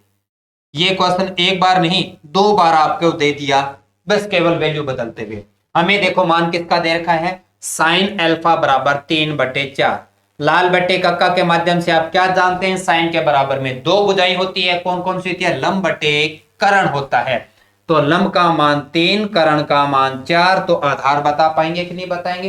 ये क्वेश्चन एक बार नहीं 2 बार आपको दे दिया, बस केवल वैल्यू बदलते हुए। हमें देखो मान किसका दे रखा है, साइन अल्फा बराबर 3/4। लाल बट्टे कक्का के माध्यम से आप क्या जानते हैं, साइन के बराबर में 2 भुजाएं होती है, कौन कौन सी होती है, लंब बटे कर्ण होता है। तो लंब का मान 3, कर्ण का मान 4। तो आधार बता पाएंगे कि नहीं बताएंगे।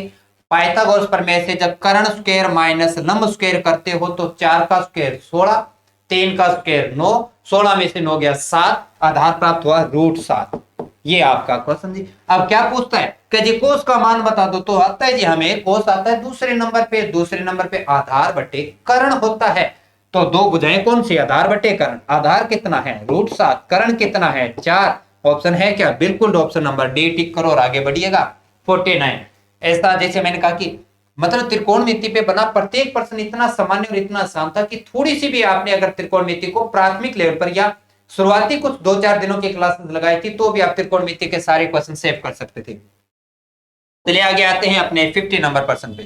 पाइथागोरस प्रमेय से जब कर्ण स्क्वायर माइनस लंब स्क्वायर करते हो तो 4 का स्क्वायर 16, 3 का स्क्वायर 9, 16 में से 9 गया 7, आधार प्राप्त हुआ √7। ये आपका क्वेश्चन जी। अब क्या पूछता है कि जी कोस का मान बता दो, तो आता है जी हमें कोस आता है दूसरे नंबर पे आधार बटे कर्ण होता है। तो 2 भुजाएं कौन सी, आधार बटे कर्ण। आधार कितना है √7, कर्ण कितना है 4। ऑप्शन है क्या, बिल्कुल ऑप्शन नंबर डी टिक करो और आगे बढ़िएगा। 49 ऐसा जैसे मैंने कहा कि मतलब त्रिकोणमिति पे बना प्रत्येक प्रश्न इतना सामान्य और इतना आसान था कि थोड़ी सी भी आपने अगर त्रिकोणमिति को प्राथमिक लेवल पर या शुरुआती कुछ 2-4 दिनों की क्लासेस लगाई थी तो भी आप त्रिकोणमिति के सारे क्वेश्चन सेव कर सकते थे। चलिए आगे आते हैं अपने 50 नंबर प्रश्न पे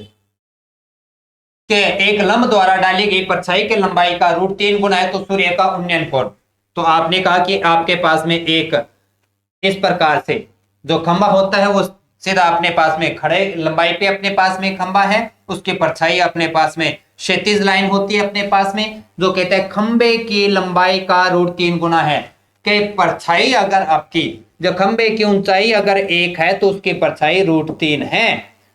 कि एक लंब द्वारा डाली गई परछाई की लंबाई का √3 गुना है तो सूर्य का उन्नयन कोण। तो आपने कहा कि आपके पास में एक इस प्रकार से जो खंबा होता है वो सीधा अपने पास में खड़े लंबाई पे अपने पास में खंबा है, उसकी परछाई अपने पास में क्षैतिज लाइन होती है अपने पास में, जो कहते हैं खंबे की लंबाई का √3 गुना है। कि परछाई अगर आपकी जो खंबे की ऊंचाई अगर 1 है तो उसकी परछाई √3 है।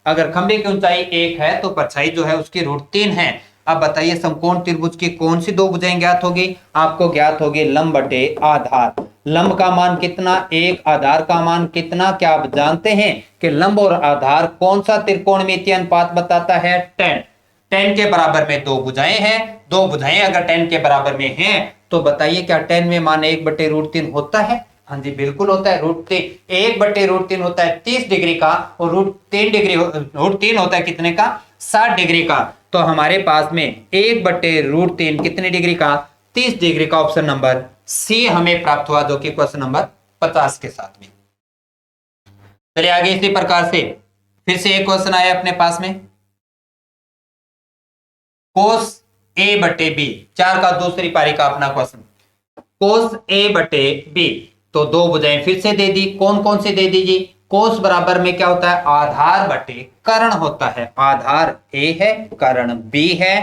अगर खंबे की ऊंचाई 1 है तो परछाई जो है उसकी √3 है। अब बताइए समकोण त्रिभुज की कौन सी 2 भुजाएं ज्ञात होगी, आपको ज्ञात होगी लंब बटे आधार। लंब का मान कितना 1, आधार का मान कितना, क्या आप जानते हैं कि लंब और आधार कौन सा त्रिकोणमितीय अनुपात बताता है, 10। 10 के बराबर में 2 भुजाएं हैं, 2 भुजाएं अगर 10 के बराबर में हैं तो बताइए क्या 10 में मान 1/√3 होता है। हाँ जी बिल्कुल होता है, √3 1/√3 होता है 30 डिग्री का और √3 होता है कितने का, 60 डिग्री का। तो हमारे पास में 1/√3 कितने डिग्री का, 30 डिग्री का। ऑप्शन नंबर सी हमें प्राप्त हुआ, जो कि क्वेश्चन नंबर 50 के साथ में। चलिए आगे इसी प्रकार से फिर से एक क्वेश्चन आया अपने पास में, कोस a/b 4 का दूसरी पारी का अपना क्वेश्चन, कोस a/b। तो 2 भुजाएं फिर से दे दी, कौन कौन से दे दीजिए, कोस बराबर में क्या होता है, आधार बटे कर्ण होता है। आधार a है, कर्ण b है।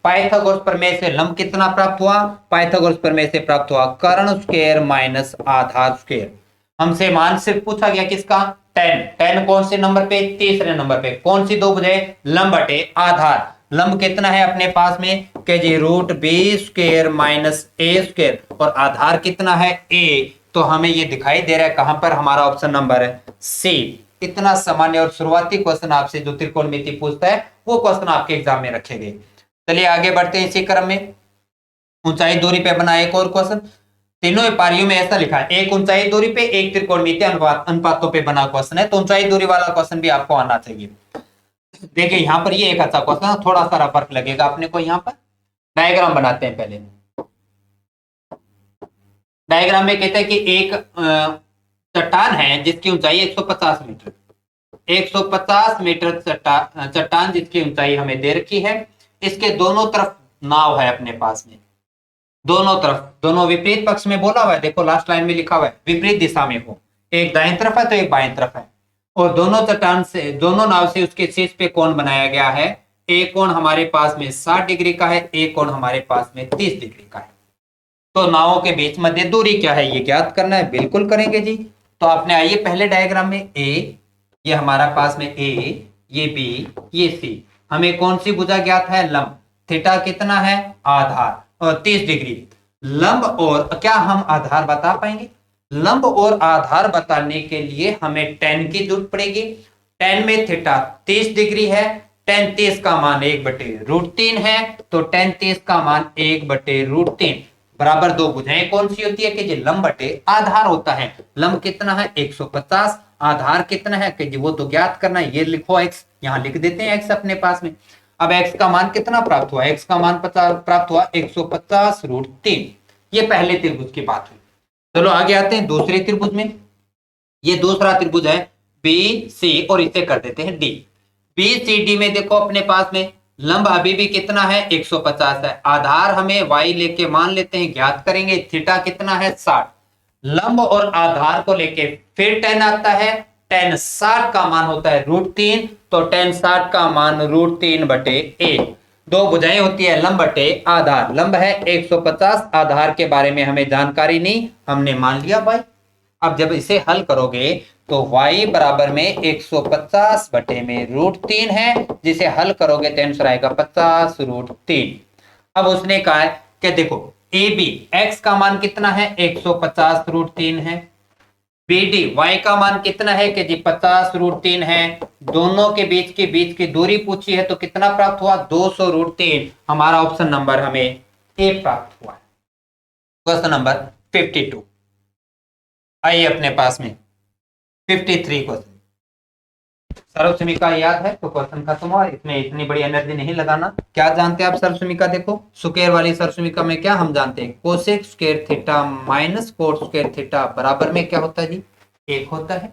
पाइथागोरस प्रमेय से लंब कितना प्राप्त हुआ, पाइथागोरस प्रमेय से प्राप्त हुआ कर्ण स्क्वायर माइनस आधार स्क्वायर। हमसे मान सिर्फ पूछा गया किसका, 10 कौन से नंबर पे, तीसरे नंबर पे। कौन सी 2 भुजाएं, लंब बटे आधार। लंब कितना है अपने पास में के जी √b² माइनस a² और आधार कितना है a। तो हमें ये दिखाई दे रहा है कहां पर, हमारा ऑप्शन नंबर है सी। इतना सामान्य और शुरुआती क्वेश्चन आपसे जो त्रिकोणमिति पूछता है वो क्वेश्चन आपके एग्जाम में रखे गए। चलिए आगे बढ़ते हैं इसी क्रम में। ऊंचाई दूरी पे बना एक और क्वेश्चन, तीनों पारियों में ऐसा लिखा है, एक ऊंचाई दूरी पे एक त्रिकोणमिति अनुपातों पे बना क्वेश्चन है। तो ऊंचाई दूरी वाला क्वेश्चन भी आपको आना चाहिए। देखिए यहाँ पर ये एक अच्छा क्वेश्चन, थोड़ा सा फर्क लगेगा अपने को। यहाँ पर डायग्राम बनाते हैं पहले। डायग्राम में कहते हैं कि एक चट्टान है जिसकी ऊंचाई 150 मीटर, 150 मीटर चट्टान जिसकी ऊंचाई हमें दे रखी है। इसके दोनों तरफ नाव है अपने पास में, दोनों तरफ, दोनों विपरीत पक्ष में बोला हुआ है, देखो लास्ट लाइन में लिखा हुआ है विपरीत दिशा में हो, एक दाएं तरफ है तो एक बाएं तरफ है, और दोनों चट्टान से, दोनों नाव से उसके शीर्ष पे कोण बनाया गया है। एक कोण हमारे पास में 60 डिग्री का है, एक कोण हमारे पास में 30 डिग्री का है। तो नावों के बीच मध्य दूरी क्या है ये ज्ञात करना है, बिल्कुल करेंगे जी। तो आपने आइए पहले डायग्राम में ए, ये हमारा पास में ए, ये बी, ये सी, हमें कौन सी भुजा ज्ञात है, लंब, थीटा कितना है, आधार, और 30 डिग्री। लंब और क्या हम आधार बता पाएंगे, लंब और आधार बताने के लिए हमें tan की जरूरत पड़ेगी। tan में थीटा 30 डिग्री है, tan 30 का मान 1/√3 है, तो tan 30 का मान 1/√3 बराबर दो भुजाएं कौन सी होती है कि जी लंब बटे आधार होता है। लंब कितना है 150, आधार कितना है कि जी वो तो ज्ञात करना है, ये लिखो x, यहां लिख देते हैं x अपने पास में। अब x का मान कितना प्राप्त हुआ, x का मान प्राप्त हुआ 150√3। ये पहले त्रिभुज की बात हुई। चलो आगे आते हैं दूसरे त्रिभुज में। ये दूसरा त्रिभुज है बी सी, और इसे कर देते हैं डी। बी सी डी में देखो अपने पास में लंब अभी भी कितना है 150 है, आधार हमें y लेके मान लेते हैं, ज्ञात करेंगे थीटा कितना है 60। लंब और आधार को लेके फिर tan आता है, tan 60 का मान होता है √3, तो tan 60 का मान √3/1। दो भुजाएं होती है लंब बटे आधार, लंब है 150, आधार के बारे में हमें जानकारी नहीं, हमने मान लिया y। अब जब इसे हल करोगे तो y बराबर में 150 बटे में √3 है, जिसे हल करोगे तो आंसर आएगा 50√3। अब उसने कहा है कि देखो ए बी x का मान कितना है 150√3 है, बी डी y का मान कितना है कि जी 50√3 है, दोनों के बीच की दूरी पूछी है तो कितना प्राप्त हुआ 200√3। हमारा ऑप्शन नंबर हमें ए प्राप्त हुआ है। Question number 52। आइए अपने पास में 53 क्वेश्चन। सर्वसमीका याद है तो क्वेश्चन खत्म हुआ, इसमें इतनी बड़ी एनर्जी नहीं लगाना। क्या जानते हैं आप सर्वसमीका, देखो स्क्वायर वाली सर्वसमीका में क्या हम जानते हैं, cosec square theta minus cot square theta बराबर में क्या होता है जी 1 होता है।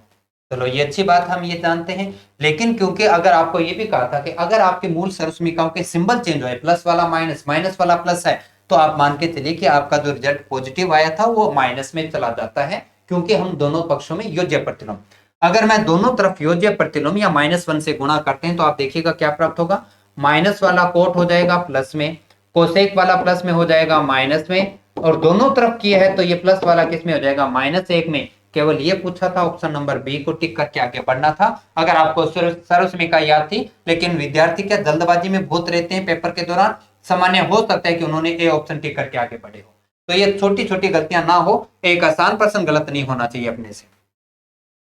चलो ये अच्छी बात हम ये जानते हैं, लेकिन क्योंकि अगर आपको ये भी कहा था कि अगर आपके मूल सर्वसमीकाओं के सिंबल चेंज हो, प्लस वाला माइनस, माइनस वाला प्लस है, तो आप मान के चलिए कि आपका जो रिजल्ट पॉजिटिव आया था वो माइनस में चला जाता है, क्योंकि हम दोनों पक्षों में योज्य प्रतिलोम। अगर मैं दोनों तरफ योज्य प्रतिलोम या -1 से गुणा करते हैं तो आप देखिएगा क्या प्राप्त होगा, माइनस वाला कोट हो जाएगा प्लस में, कोसेक वाला प्लस में हो जाएगा माइनस में, और दोनों तरफ किया है तो ये प्लस वाला किस में हो जाएगा -1 में। केवल ये पूछा था, ऑप्शन नंबर बी को टिक करके आगे बढ़ना था अगर आपको सर्वसमीका याद थी। लेकिन विद्यार्थी क्या जल्दबाजी में बहुत रहते हैं पेपर के दौरान, सामान्य हो सकता है कि उन्होंने ए ऑप्शन टिक करके आगे बढ़े हो, तो ये छोटी छोटी गलतियां ना हो, एक आसान प्रश्न गलत नहीं होना चाहिए अपने से।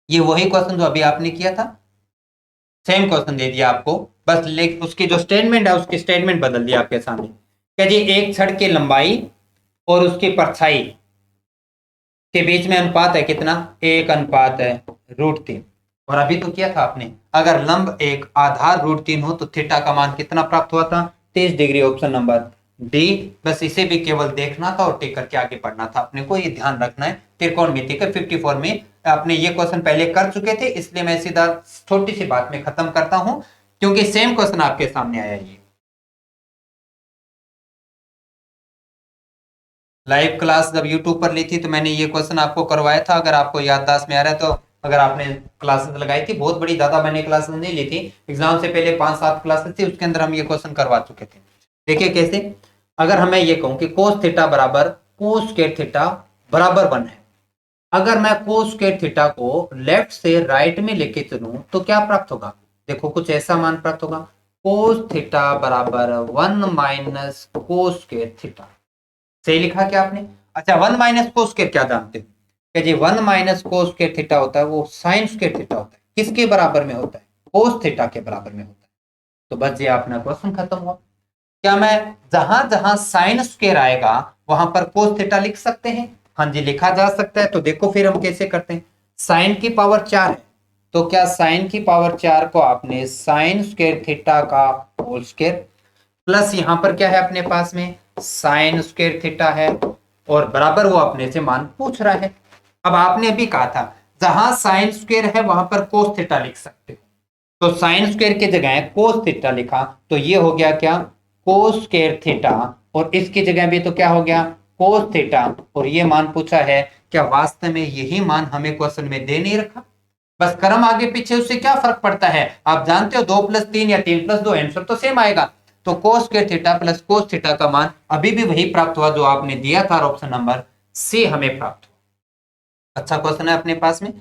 ये वही क्वेश्चन जो अभी आपने किया था, सेम क्वेश्चन दे दिया आपको, बस उसकी जो स्टेटमेंट है उसकी स्टेटमेंट बदल दिया आपके सामने। क्या जी एक छड़ की लंबाई और उसकी परछाई के बीच में अनुपात है कितना, 1 है √3। और अभी तो किया था आपने, अगर लंब एक आधार √3 हो तो थीटा का मान कितना प्राप्त हुआ था 30 डिग्री, ऑप्शन नंबर डी। बस इसे भी केवल देखना था और टिक करके आगे बढ़ना था, अपने को ये ध्यान रखना है। त्रिकोणमिति के 54 में आपने ये क्वेश्चन पहले कर चुके थे, इसलिए मैं सीधा छोटी सी बात में खत्म करता हूं, क्योंकि सेम क्वेश्चन आपके सामने आया। ये लाइव क्लास जब यूट्यूब पर ली थी तो मैंने ये क्वेश्चन आपको करवाया था, अगर आपको याददाश्त में आ रहा है तो। अगर आपने क्लासेस लगाई थी, बहुत बड़ी ज्यादा मैंने क्लासेस नहीं ली थी, एग्जाम से पहले 5-7 क्लासेस थी, उसके अंदर हम ये क्वेश्चन करवा चुके थे। देखिए कैसे, अगर हमें ये कहूं कि कोस थीटा बराबर कोस स्क्वायर थीटा बराबर 1 है, अगर मैं कोस स्क्वायर थीटा को लेफ्ट से राइट में लेके चलूं तो क्या प्राप्त होगा, देखो कुछ ऐसा मान प्राप्त होगा, कोस थीटा बराबर 1 - कोस स्क्वायर थीटा। सही लिखा क्या आपने? अच्छा 1 - कोस स्क्वायर क्या जानते हो कि जी 1 - कोस स्क्वायर थीटा होता है वो साइन स्क्वायर थीटा होता है, किसके बराबर में होता है, कोस थीटा के बराबर में होता है। तो बस ये अपना क्वेश्चन खत्म हुआ। क्या मैं जहां जहां साइन स्क्वायर आएगा वहां पर कोस थीटा लिख सकते हैं? हाँ जी लिखा जा सकता है। तो देखो फिर हम कैसे करते हैं, साइन की पावर 4 है, तो क्या साइन की पावर 4 को आपने साइन स्क्वायर थीटा का होल स्क्वायर प्लस यहां पर क्या है अपने पास में साइन स्क्वायर थीटा है, और बराबर वो अपने से मान पूछ रहा है। अब आपने अभी कहा था जहां साइन स्क्वायर है वहां पर कोस थीटा लिख सकते हो, तो साइन स्क्वायर की जगह कोस थीटा लिखा, तो ये हो गया क्या कोस स्क्वायर थीटा, और इसकी जगह भी तो क्या हो गया कोस थीटा, और ये मान पूछा है। क्या वास्तव में यही मान हमें क्वेश्चन में दे नहीं रखा? बस क्रम आगे पीछे उससे क्या फर्क पड़ता है? आप जानते हो 2+3 या 3+2 आंसर तो सेम आएगा। तो cos square theta plus cos theta का मान अभी भी वही प्राप्त हुआ जो आपने दिया था, ऑप्शन नंबर सी हमें प्राप्त हुआ। अच्छा क्वेश्चन है अपने पास में।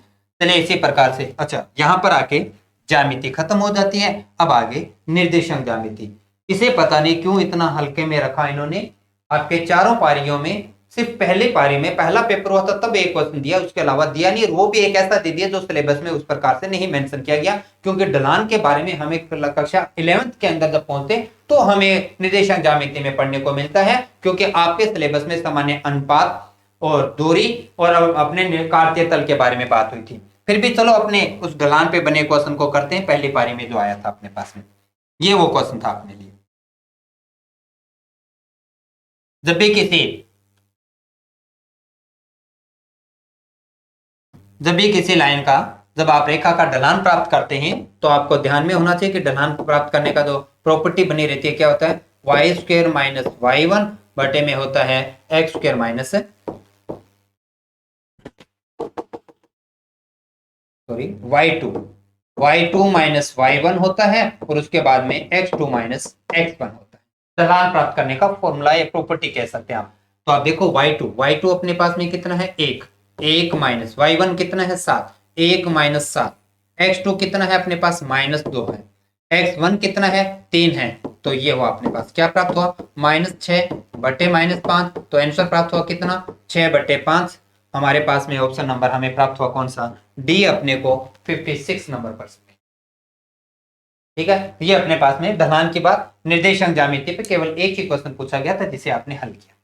चलिए इसी प्रकार से, अच्छा यहां पर आके ज्यामिति खत्म हो जाती है। अब आगे निर्देशांक ज्यामिति, इसे पता नहीं क्यों इतना हल्के में रखा इन्होंने। आपके चारों पारियों में सिर्फ पहले पारी में पहला पेपर हुआ था तब एक क्वेश्चन दिया, उसके अलावा दिया नहीं। वो भी एक ऐसा दे दिया जो सिलेबस में उस प्रकार से नहीं मेंशन किया गया, क्योंकि ढलान के बारे में हमें कक्षा 11th के अंदर जब पहुंचते तो हमें निर्देशांक ज्यामिति में पढ़ने को मिलता है, क्योंकि आपके सिलेबस में सामान्य अनुपात और दूरी और अपने कार्तीय तल के बारे में बात हुई थी। फिर भी चलो अपने उस ढलान पे बने क्वेश्चन को करते हैं। पहली पारी में जो आया था अपने पास में, ये वो क्वेश्चन था अपने लिए। जब भी किसी लाइन का, जब आप रेखा का ढलान प्राप्त करते हैं तो आपको ध्यान में होना चाहिए कि ढलान प्राप्त करने का जो प्रॉपर्टी बनी रहती है क्या होता है, वाई स्क्वायर माइनस y1 बटे में होता है x square minus y2 minus y1 होता है, और उसके बाद में x2 माइनस x1 होता है। ढलान प्राप्त करने का फॉर्मूला या प्रॉपर्टी कह सकते हैं आप। तो आप देखो y2 अपने पास में कितना है 1 माइनस y1 कितना है 7, 1 माइनस 7, x2 कितना है अपने पास -2 है, x1 कितना है 3 है। तो ये हुआ अपने पास क्या प्राप्त हुआ -6 बटे -5। तो आंसर प्राप्त हुआ कितना 6 बटे 5। हमारे पास में ऑप्शन नंबर हमें प्राप्त हुआ कौन सा, डी अपने को 56 नंबर पर। ठीक है, ये अपने पास में ढलान की बात। निर्देशांक ज्यामिति पे केवल एक ही क्वेश्चन पूछा गया था जिसे आपने हल किया।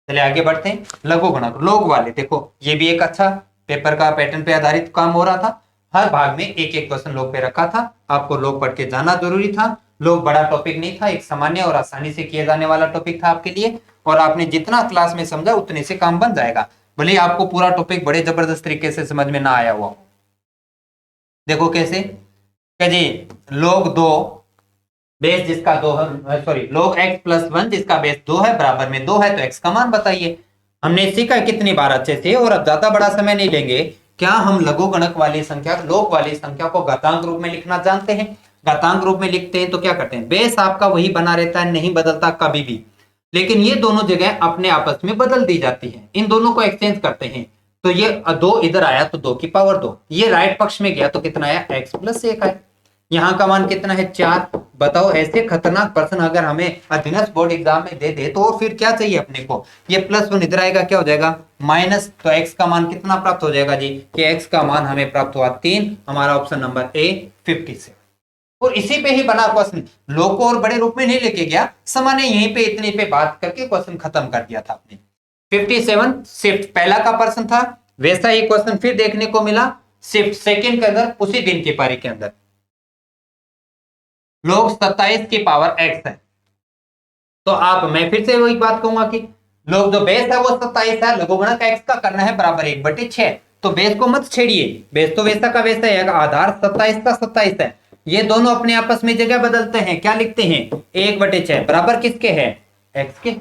चलिए आगे बढ़ते हैं। लघु गुणक लोग वाले, देखो ये भी एक अच्छा पेपर का पैटर्न पे आधारित काम हो रहा था। हर भाग में एक एक क्वेश्चन लोग पे रखा था, आपको लोग पढ़ के जाना जरूरी था। लोग बड़ा टॉपिक नहीं था, एक सामान्य और आसानी से किए जाने वाला टॉपिक था आपके लिए, और आपने जितना क्लास में समझा उतने से काम बन जाएगा, भले आपको पूरा टॉपिक बड़े जबरदस्त तरीके से समझ में ना आया हुआ। देखो कैसे जी, लोग 2 बेस जिसका 2 है, सॉरी लोग x+1 जिसका बेस 2 है बराबर में 2 है, तो x का मान बताइए। हमने सीखा कितनी बार अच्छे से, और अब ज्यादा बड़ा समय नहीं लेंगे। क्या हम लघु गणक वाली संख्या, लोग वाली संख्या को घातांक रूप में लिखना जानते हैं? घातांक रूप में लिखते हैं तो क्या करते हैं, बेस आपका वही बना रहता है, नहीं बदलता कभी भी, लेकिन ये दोनों जगह अपने आपस में बदल दी जाती है। इन दोनों को एक्सचेंज करते हैं, तो ये 2 इधर आया तो 2 की पावर 2, ये राइट पक्ष में गया तो कितना आया x+1 आया। यहाँ का मान कितना है 4। बताओ ऐसे खतरनाक प्रश्न अगर हमें अधीनस्थ बोर्ड एग्जाम में दे दे तो फिर क्या चाहिए अपने को। ये +1 इधर आएगा क्या हो जाएगा माइनस, तो x का मान कितना प्राप्त हो जाएगा जी, कि x का मान हमें प्राप्त हुआ 3। हमारा ऑप्शन नंबर ए 57। और इसी पे ही बना क्वेश्चन, लोग को और बड़े रूप में नहीं लेके गया, सामान्य यहीं पे इतने पे बात करके क्वेश्चन खत्म कर दिया था आपने। 57 शिफ्ट पहला का प्रश्न था, वैसा ही क्वेश्चन फिर देखने को मिला शिफ्ट सेकंड के अंदर, उसी दिन की पारी के अंदर। लोग 27 की पावर x है, तो आप, मैं फिर से वही बात कहूंगा कि लोग जो बेस है वो 27 है, लघुगणक x का करना है बराबर 1/6। तो बेस को मत छेड़िए, बेस तो वैसा का वैसा है, आधार 27 का 27 है। ये दोनों अपने आपस में जगह बदलते हैं, क्या लिखते हैं 1/6 बराबर किसके है x के।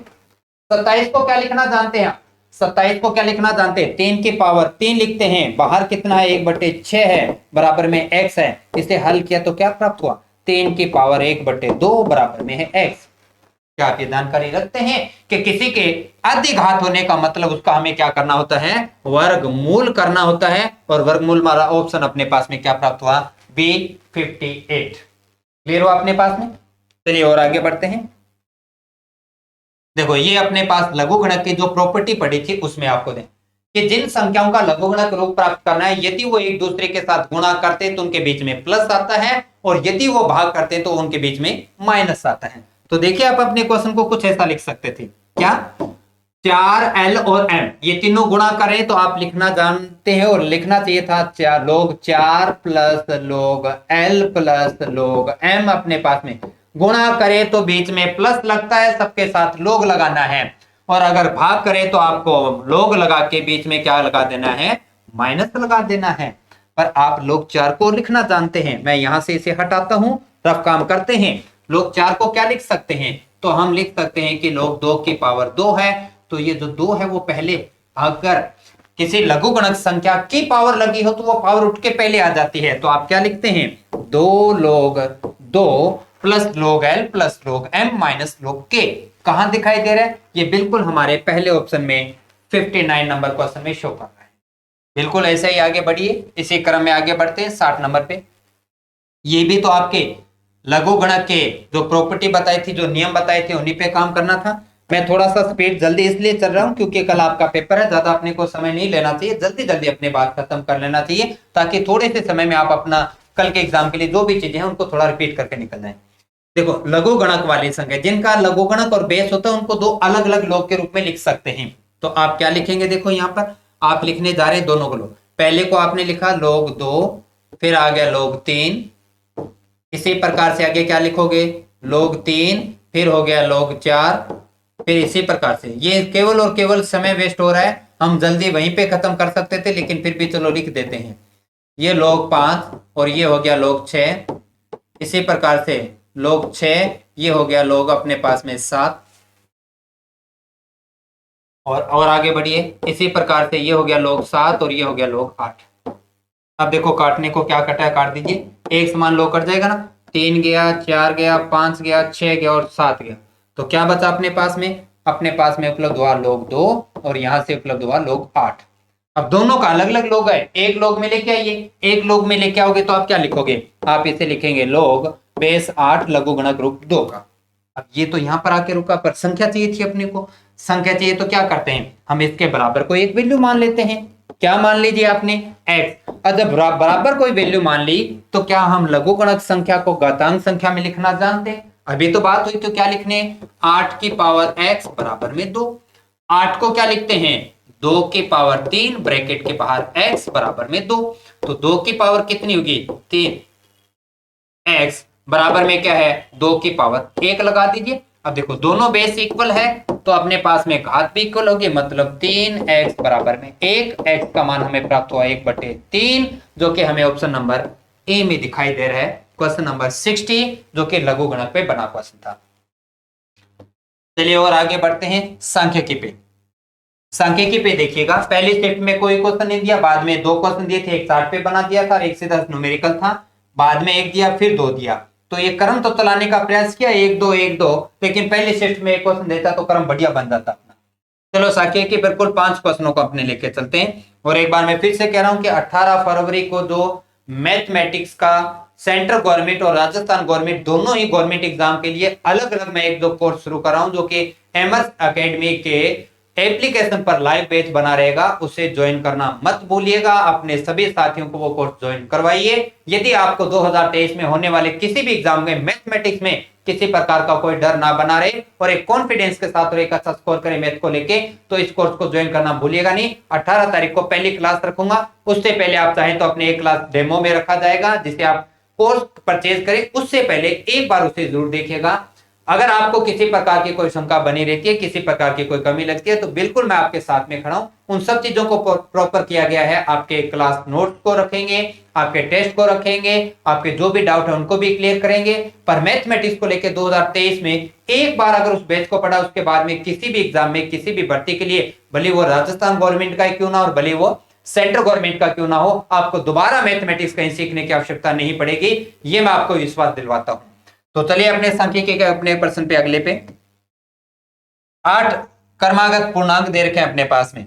27 को क्या लिखना जानते हैं, 27 को क्या लिखना जानते हैं 3 की पावर 3 लिखते हैं। बाहर कितना है 1/6 है, बराबर में x है। इसे हल किया तो क्या प्राप्त हुआ 3 की पावर 1/2 बराबर में है x। क्या आप ये जानकारी रखते हैं कि किसी के अधिघात होने का मतलब उसका हमें क्या करना होता है, वर्गमूल करना होता है। और वर्गमूल हमारा ऑप्शन अपने पास में क्या प्राप्त हुआ B58। क्लियर हुआ अपने पास में। चलिए और आगे बढ़ते हैं। देखो ये अपने पास लघुगणक की जो प्रॉपर्टी पड़ी थी उसमें आपको दें कि जिन संख्याओं का लघुगणक रूप प्राप्त करना है, यदि वो एक दूसरे के साथ गुणा करते हैं तो उनके बीच में प्लस आता है, और यदि वो भाग करते हैं तो उनके बीच में माइनस आता है। तो देखिए आप अपने क्वेश्चन को कुछ ऐसा लिख सकते थे, क्या 4l और m ये तीनों गुणा करें तो आप लिखना जानते हैं, और लिखना चाहिए था लोग 4 प्लस लोग l प्लस लोग m अपने पास में गुणा करें तो बीच में प्लस लगता है, सबके साथ लोग लगाना है। और अगर भाग करें तो आपको लोग लगा के बीच में क्या लगा देना है, माइनस लगा देना है। पर आप लोग 4 को लिखना जानते हैं। मैं यहां से इसे हटाता हूं, रफ काम करते हैं। log 4 को क्या लिख सकते हैं, तो हम लिख सकते हैं कि log 2 की पावर 2 है। तो ये जो 2 है वो पहले, अगर किसी लघुगणक संख्या की पावर लगी हो तो वो पावर उठ के पहले आ जाती है। तो आप क्या लिखते हैं, 2 log 2 plus log L plus log M minus log K। कहां दिखाई दे रहा है, ये बिल्कुल हमारे पहले ऑप्शन में 59 नंबर क्वेश्चन में शो कर रहा है। बिल्कुल ऐसे ही आगे बढ़िए, इसी क्रम में आगे बढ़ते हैं 60 नंबर पे। ये भी तो आपके लघुगणक के जो प्रॉपर्टी बताई थी, जो नियम बताए थे, उन्हीं पे काम करना था। मैं थोड़ा सा स्पीड जल्दी इसलिए चल रहा हूं क्योंकि कल आपका पेपर है, ज्यादा अपने को समय नहीं लेना चाहिए, जल्दी जल्दी अपनी बात खत्म कर लेना चाहिए ताकि थोड़े से समय में आप अपना कल के एग्जाम के लिए जो भी चीजें हैं उनको थोड़ा रिपीट करके निकल जाए। देखो, लघुगणक वाली संख्या जिनका लघुगणक और बेस होता है उनको दो अलग अलग लॉग के रूप में लिख सकते हैं। तो आप क्या लिखेंगे, देखो यहाँ पर आप लिखने जा रहे हैं दोनों को लॉग। पहले को आपने लिखा log 2, फिर आ गया log 3, इसी प्रकार से आगे क्या लिखोगे, log 3, फिर हो गया log 4, फिर इसी प्रकार से। ये केवल और केवल समय वेस्ट हो रहा है, हम जल्दी वहीं पे खत्म कर सकते थे लेकिन फिर भी चलो लिख देते हैं। ये log 5 और ये हो गया log 6, इसी प्रकार से log 6, ये हो गया log अपने पास में 7, और आगे बढ़िए, इसी प्रकार से ये हो गया log 7 और ये हो गया log 8। अब देखो काटने को क्या कटा है, काट दीजिए, एक समान log कट जाएगा ना, 3 गया, 4 गया, 5 गया, 6 गया और 7 गया। तो क्या बचा अपने पास में, अपने पास में उपलब्ध हुआ log 2 और यहां से उपलब्ध हुआ log 8। अब दोनों का अलग अलग log है, एक log में लेके आइए, एक log में लेके आओगे तो आप क्या लिखोगे, आप इसे लिखेंगे log बेस 8 लघुगणक रूप 2 का। अब ये तो यहां पर आके रुका, पर संख्या चाहिए थी अपने को, संख्या चाहिए तो क्या करते हैं, हम इसके बराबर को एक वैल्यू मान लेते हैं। क्या मान लीजिए आपने, x। और जब बराबर कोई वैल्यू मान ली तो क्या हम लघुगणक संख्या को घातांक संख्या में लिखना जानते हैं। अभी तो बात हुई तो क्या लिखने, 8 की पावर x बराबर में 2। 8 को क्या लिखते हैं, 2 की पावर 3 ब्रैकेट के बाहर x बराबर में 2। तो 2 की पावर कितनी होगी, 3, x बराबर में क्या है, 2 की पावर 1 लगा दीजिए। अब देखो दोनों बेस इक्वल है तो अपने पास में घात भी इक्वल होगी, मतलब 3x बराबर में 1। x का मान हमें प्राप्त हुआ 1/3, जो कि हमें ऑप्शन नंबर ए में दिखाई दे रहा है, क्वेश्चन नंबर 60, जो कि लघुगणक पे बना क्वेश्चन था। चलिए और आगे बढ़ते हैं सांख्यिकी पे। सांख्यिकी पे देखिएगा, पहली शिफ्ट में कोई क्वेश्चन नहीं दिया, बाद में 2 क्वेश्चन दिए थे, एक चार्ट पे बना दिया था, एक सीधा न्यूमेरिकल था, बाद में 1 दिया, फिर 2 दिया। तो ये क्रम तो चलाने का प्रयास किया, 1 2 1 2, लेकिन पहली शिफ्ट में एक क्वेश्चन देता तो क्रम बढ़िया बन जाता अपना। चलो सांख्यिकी बिल्कुल 5 क्वेश्चनों को अपने लेके चलते हैं। और एक बार मैं फिर से कह रहा हूं कि 18 फरवरी को जो मैथमेटिक्स का सेंट्रल गवर्नमेंट और राजस्थान गवर्नमेंट दोनों ही गवर्नमेंट एग्जाम के लिए अलग अलग मैं एक दो कोर्स शुरू कर रहा हूं, जो कि एमएस एकेडमी के एप्लीकेशन पर लाइव बैच बना रहेगा, उसे ज्वाइन करना मत भूलिएगा। अपने सभी साथियों को वो कोर्स ज्वाइन करवाइए। यदि आपको 2023 में होने वाले किसी भी एग्जाम में मैथमेटिक्स में किसी प्रकार का कोई डर ना बना रहे और एक कॉन्फिडेंस के साथ और एक अच्छा स्कोर करें मैथ को लेके, तो इस कोर्स को ज्वाइन करना भूलिएगा नहीं। 18 तारीख को पहली क्लास रखूंगा, उससे पहले आप चाहें तो अपने एक क्लास डेमो में रखा जाएगा, जिसे आप कोर्स परचेज करें उससे पहले एक बार उसे जरूर देखिएगा। अगर आपको किसी प्रकार की कोई शंका बनी रहती है, किसी प्रकार की कोई कमी लगती है, तो बिल्कुल मैं आपके साथ में खड़ा हूं। उन सब चीजों को प्रॉपर किया गया है, आपके क्लास नोट को रखेंगे, आपके टेस्ट को रखेंगे, आपके जो भी डाउट है उनको भी क्लियर करेंगे। पर मैथमेटिक्स को लेकर 2023 में एक बार अगर उस बैच को पढ़ा, उसके बाद में किसी भी एग्जाम में किसी भी भर्ती के लिए, भले वो राजस्थान गवर्नमेंट का क्यों ना और भले वो सेंट्रल गवर्नमेंट का क्यों ना हो, आपको दोबारा मैथमेटिक्स कहीं सीखने की आवश्यकता नहीं पड़ेगी, ये मैं आपको विश्वास दिलवाता हूं। तो चलिए अपने सांख्यिकी के अपने प्रश्न पे अगले पे। 8 क्रमागत पूर्णांक दे रखे हैं अपने पास में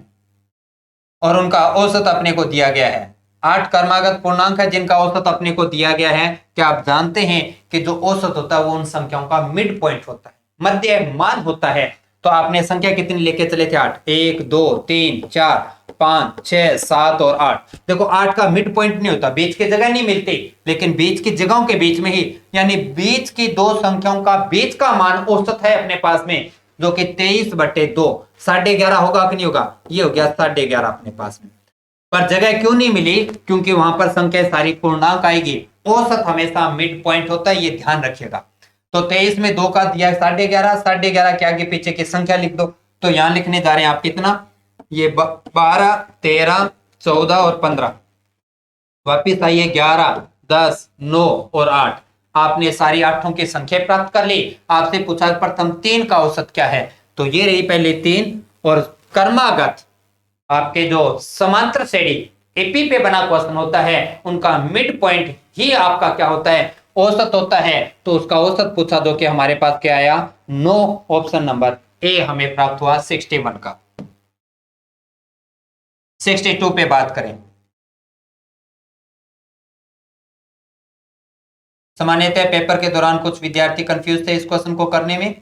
और उनका औसत अपने को दिया गया है। 8 क्रमागत पूर्णांक है जिनका औसत अपने को दिया गया है। क्या आप जानते हैं कि जो औसत होता है वो उन संख्याओं का मिड पॉइंट होता है, मध्य मान होता है। तो आपने संख्या कितनी लेके चले थे, 8, 1 2 3 4 5 6 7 और 8। देखो 8 का मिड पॉइंट नहीं होता, बीच की जगह नहीं मिलती, लेकिन बीच की जगहों के बीच में ही, यानी बीच की दो संख्याओं का बीच का मान औसत है अपने पास में, जो कि 23/2 11.5 होगा कि नहीं होगा, ये हो गया 11.5 अपने पास में। पर जगह क्यों नहीं मिली, क्योंकि वहां पर संख्या सारी पूर्णांक आएगी, औसत हमेशा मिड पॉइंट होता है, ये ध्यान रखिएगा। तो 23 में 2 का दिया 11.5, 11.5 के आगे पीछे की संख्या लिख दो। तो यहां लिखने जा रहे हैं आप कितना, ये 12 13 14 और 15, वापिस आइए 11 10 9 और 8। आपने सारी आठों की संख्या प्राप्त कर ली। आपसे पूछा प्रथम 3 का औसत क्या है, तो ये रही पहले 3, और क्रमागत आपके जो समांतर श्रेणी एपी पे बना क्वेश्चन होता है उनका मिड पॉइंट ही आपका क्या होता है, औसत होता है। तो उसका औसत पूछा दो कि हमारे पास क्या आया, 9। ऑप्शन नंबर ए हमें प्राप्त हुआ 61 का। 62 पे बात करें। सामान्यतः पेपर के दौरान कुछ विद्यार्थी कंफ्यूज थे इस क्वेश्चन को करने में,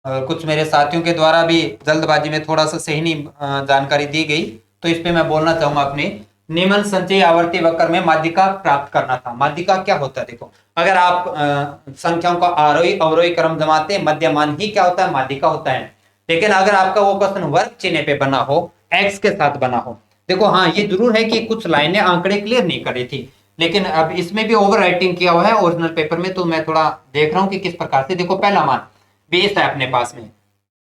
और कुछ मेरे साथियों के द्वारा भी जल्दबाजी में थोड़ा सा सही नहीं जानकारी दी गई, तो इस पे मैं बोलना चाहूंगा। अपने निम्न संचयी आवर्ती वक्र में माध्यिका प्राप्त करना था। माध्यिका क्या होता है, देखो अगर आप संख्याओं का आरोही अवरोही क्रम जमाते हैं, मध्यमान ही क्या होता है, माध्यिका होता है। लेकिन अगर आपका वो क्वेश्चन वर्ग चिन्ह पे बना हो, एक्स के साथ बना हो, देखो हाँ ये जरूर है कि कुछ लाइनें आंकड़े क्लियर नहीं कर रही थी, लेकिन अब इसमें भी ओवर राइटिंग किया हुआ है ओरिजिनल पेपर में, तो मैं थोड़ा देख रहा हूँ कि किस प्रकार से। देखो पहला मान 20 है अपने पास में,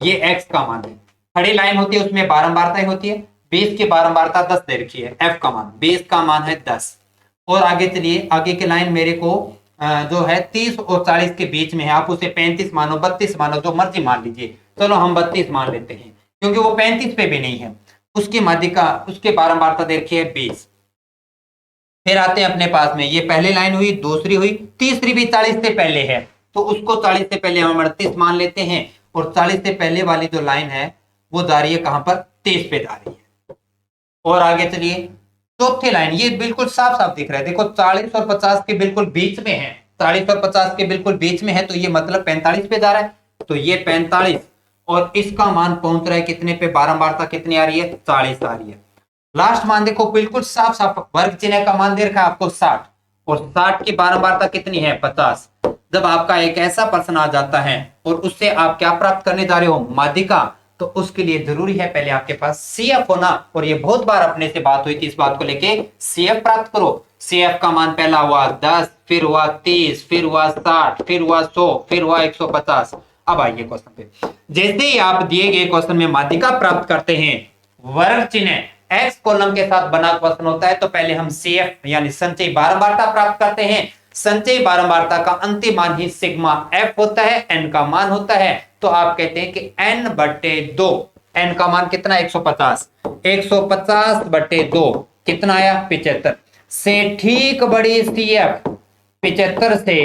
ये x का मान है। खड़ी लाइन होती है उसमें बारंबारता होती है, 20 की बारंबारता 10 दे रखी है, f का मान 20 का मान है 10। और आगे चलिए, आगे की लाइन मेरे को जो है 30 और 40 के बीच में है, आप उसे 35 मानो 32 मानो जो मर्जी मान लीजिए, चलो हम 32 मान लेते हैं क्योंकि वो 35 पे भी नहीं है। उसकी माध्यिका उसके बारंबारता दे रखी है 20। फिर आते हैं अपने पास में, ये पहली लाइन हुई, दूसरी हुई, तीसरी भी 40 से पहले है, तो उसको 40 से पहले हम 38 मान लेते हैं, और 40 से पहले वाली जो लाइन है वो जा रही है कहां पर, 30 पे जा रही है। और आगे चलिए, चौथी लाइन, ये बिल्कुल साफ साफ दिख रहा है, देखो 40 और 50 के बिल्कुल बीच में है, 40 और 50 के बिल्कुल बीच में है, तो ये मतलब 45 पे जा रहा है, तो ये 45, और इसका मान पहुंच रहा है कितने पे, बारंबारता कितनी आ रही है, 40 आ रही है। लास्ट मान देखो बिल्कुल साफ साफ, वर्ग चिन्ह का मान दे रखा है आपको 60, और 60 की बारंबारता कितनी है, 50। जब आपका एक ऐसा प्रश्न आ जाता है और उससे आप क्या प्राप्त करने जा रहे हो, माध्यिका, तो उसके लिए जरूरी है पहले आपके पास सीएफ होना, और ये बहुत बार अपने से बात हुई थी इस बात को लेके, सीएफ प्राप्त करो। सीएफ का मान पहला हुआ 10, फिर हुआ 30, फिर हुआ 60, फिर हुआ 100, फिर हुआ 150। अब आइए क्वेश्चन पे, जैसे ही आप दिए गए क्वेश्चन में माध्यिका प्राप्त करते हैं, वर्ग चिन्ह एक्स कॉलम के साथ बना क्वेश्चन होता है, तो पहले हम सीएफ यानी संचयी बारंबारता प्राप्त करते हैं। संचयी बारंबारता का अंतिम मान ही सिग्मा एफ होता है, एन का मान होता है, तो आप कहते हैं कि एन बटे 2, एन का मान कितना, 150, 150 बटे 2 कितना आया, 75 से ठीक बड़ी सीएफ, 75 से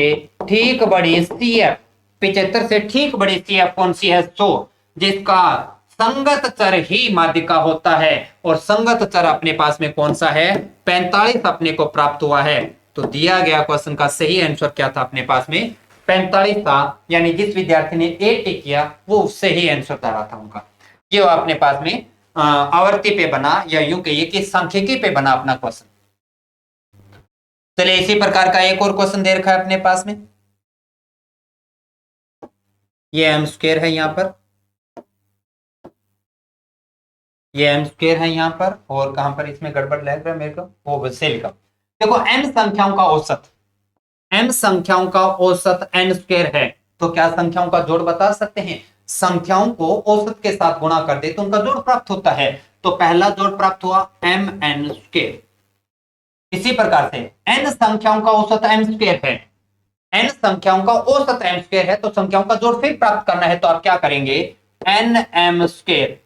ठीक बड़ी सीएफ, 75 से ठीक बड़ी सीएफ कौन सी है, 100, जिसका संगत चर ही माध्यिका होता है, और संगत चर अपने पास में कौन सा है, 45 अपने को प्राप्त हुआ है। तो दिया गया क्वेश्चन का सही आंसर क्या था अपने पास में, 45 था, यानी जिस विद्यार्थी ने ए टिक किया वो सही आंसर रहा था उनका। ये अपने पास में आवर्ती पे बना, या यूं कहिए कि सांख्यिकी पे बना अपना क्वेश्चन। चलिए इसी प्रकार का एक और क्वेश्चन दे रखा है अपने पास में, ये एम स्क्वायर है यहाँ पर, ये एम स्क्वायर है यहाँ पर, और कहां पर इसमें गड़बड़ लग रहा है मेरे को, वो से लिखा। देखो एन संख्याओं का औसत, एन संख्याओं का औसत एन स्क्वायर है, तो क्या संख्याओं का जोड़ बता सकते हैं, संख्याओं को औसत के साथ गुणा कर दे तो उनका जोड़ प्राप्त होता है, तो पहला जोड़ प्राप्त हुआ एम एन स्क्वायर। इसी प्रकार से एन संख्याओं का औसत एम स्क्वायर है, एन संख्याओं का औसत एम स्क्वायर है, तो संख्याओं का जोड़ फिर प्राप्त करना है, तो आप क्या करेंगे, एन एम स्क्वायर।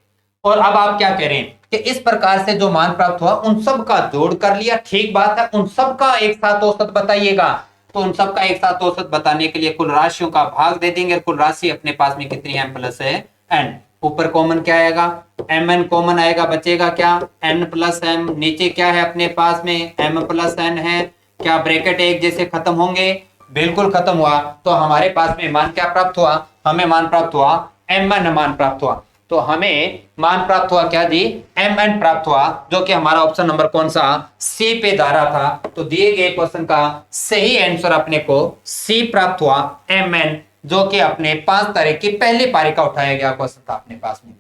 और अब आप क्या करें कि इस प्रकार से जो मान प्राप्त हुआ उन सब का जोड़ कर लिया, ठीक बात है, उन सब का एक साथ औसत बताइएगा, तो उन सब का एक साथ औसत बताने के लिए कुल राशियों का भाग दे देंगे, कुल राशि अपने पास में कितनी एम प्लस है एन, ऊपर कॉमन क्या आएगा, एम एन कॉमन आएगा, बचेगा क्या, एन प्लस एम, नीचे क्या है अपने पास में, एम प्लस एन है, क्या ब्रैकेट एक जैसे खत्म होंगे, बिल्कुल खत्म हुआ, तो हमारे पास में मान क्या प्राप्त हुआ, हमें मान प्राप्त हुआ एम एन मान प्राप्त हुआ, तो हमें मान प्राप्त हुआ क्या जी, एम एन प्राप्त हुआ, जो कि हमारा ऑप्शन नंबर कौन सा, सी पे धारा था। तो दिए गए क्वेश्चन का सही आंसर अपने को सी प्राप्त हुआ, एम एन, जो कि अपने 5 तारीख की पहली पारी का उठाया गया क्वेश्चन था अपने पास में।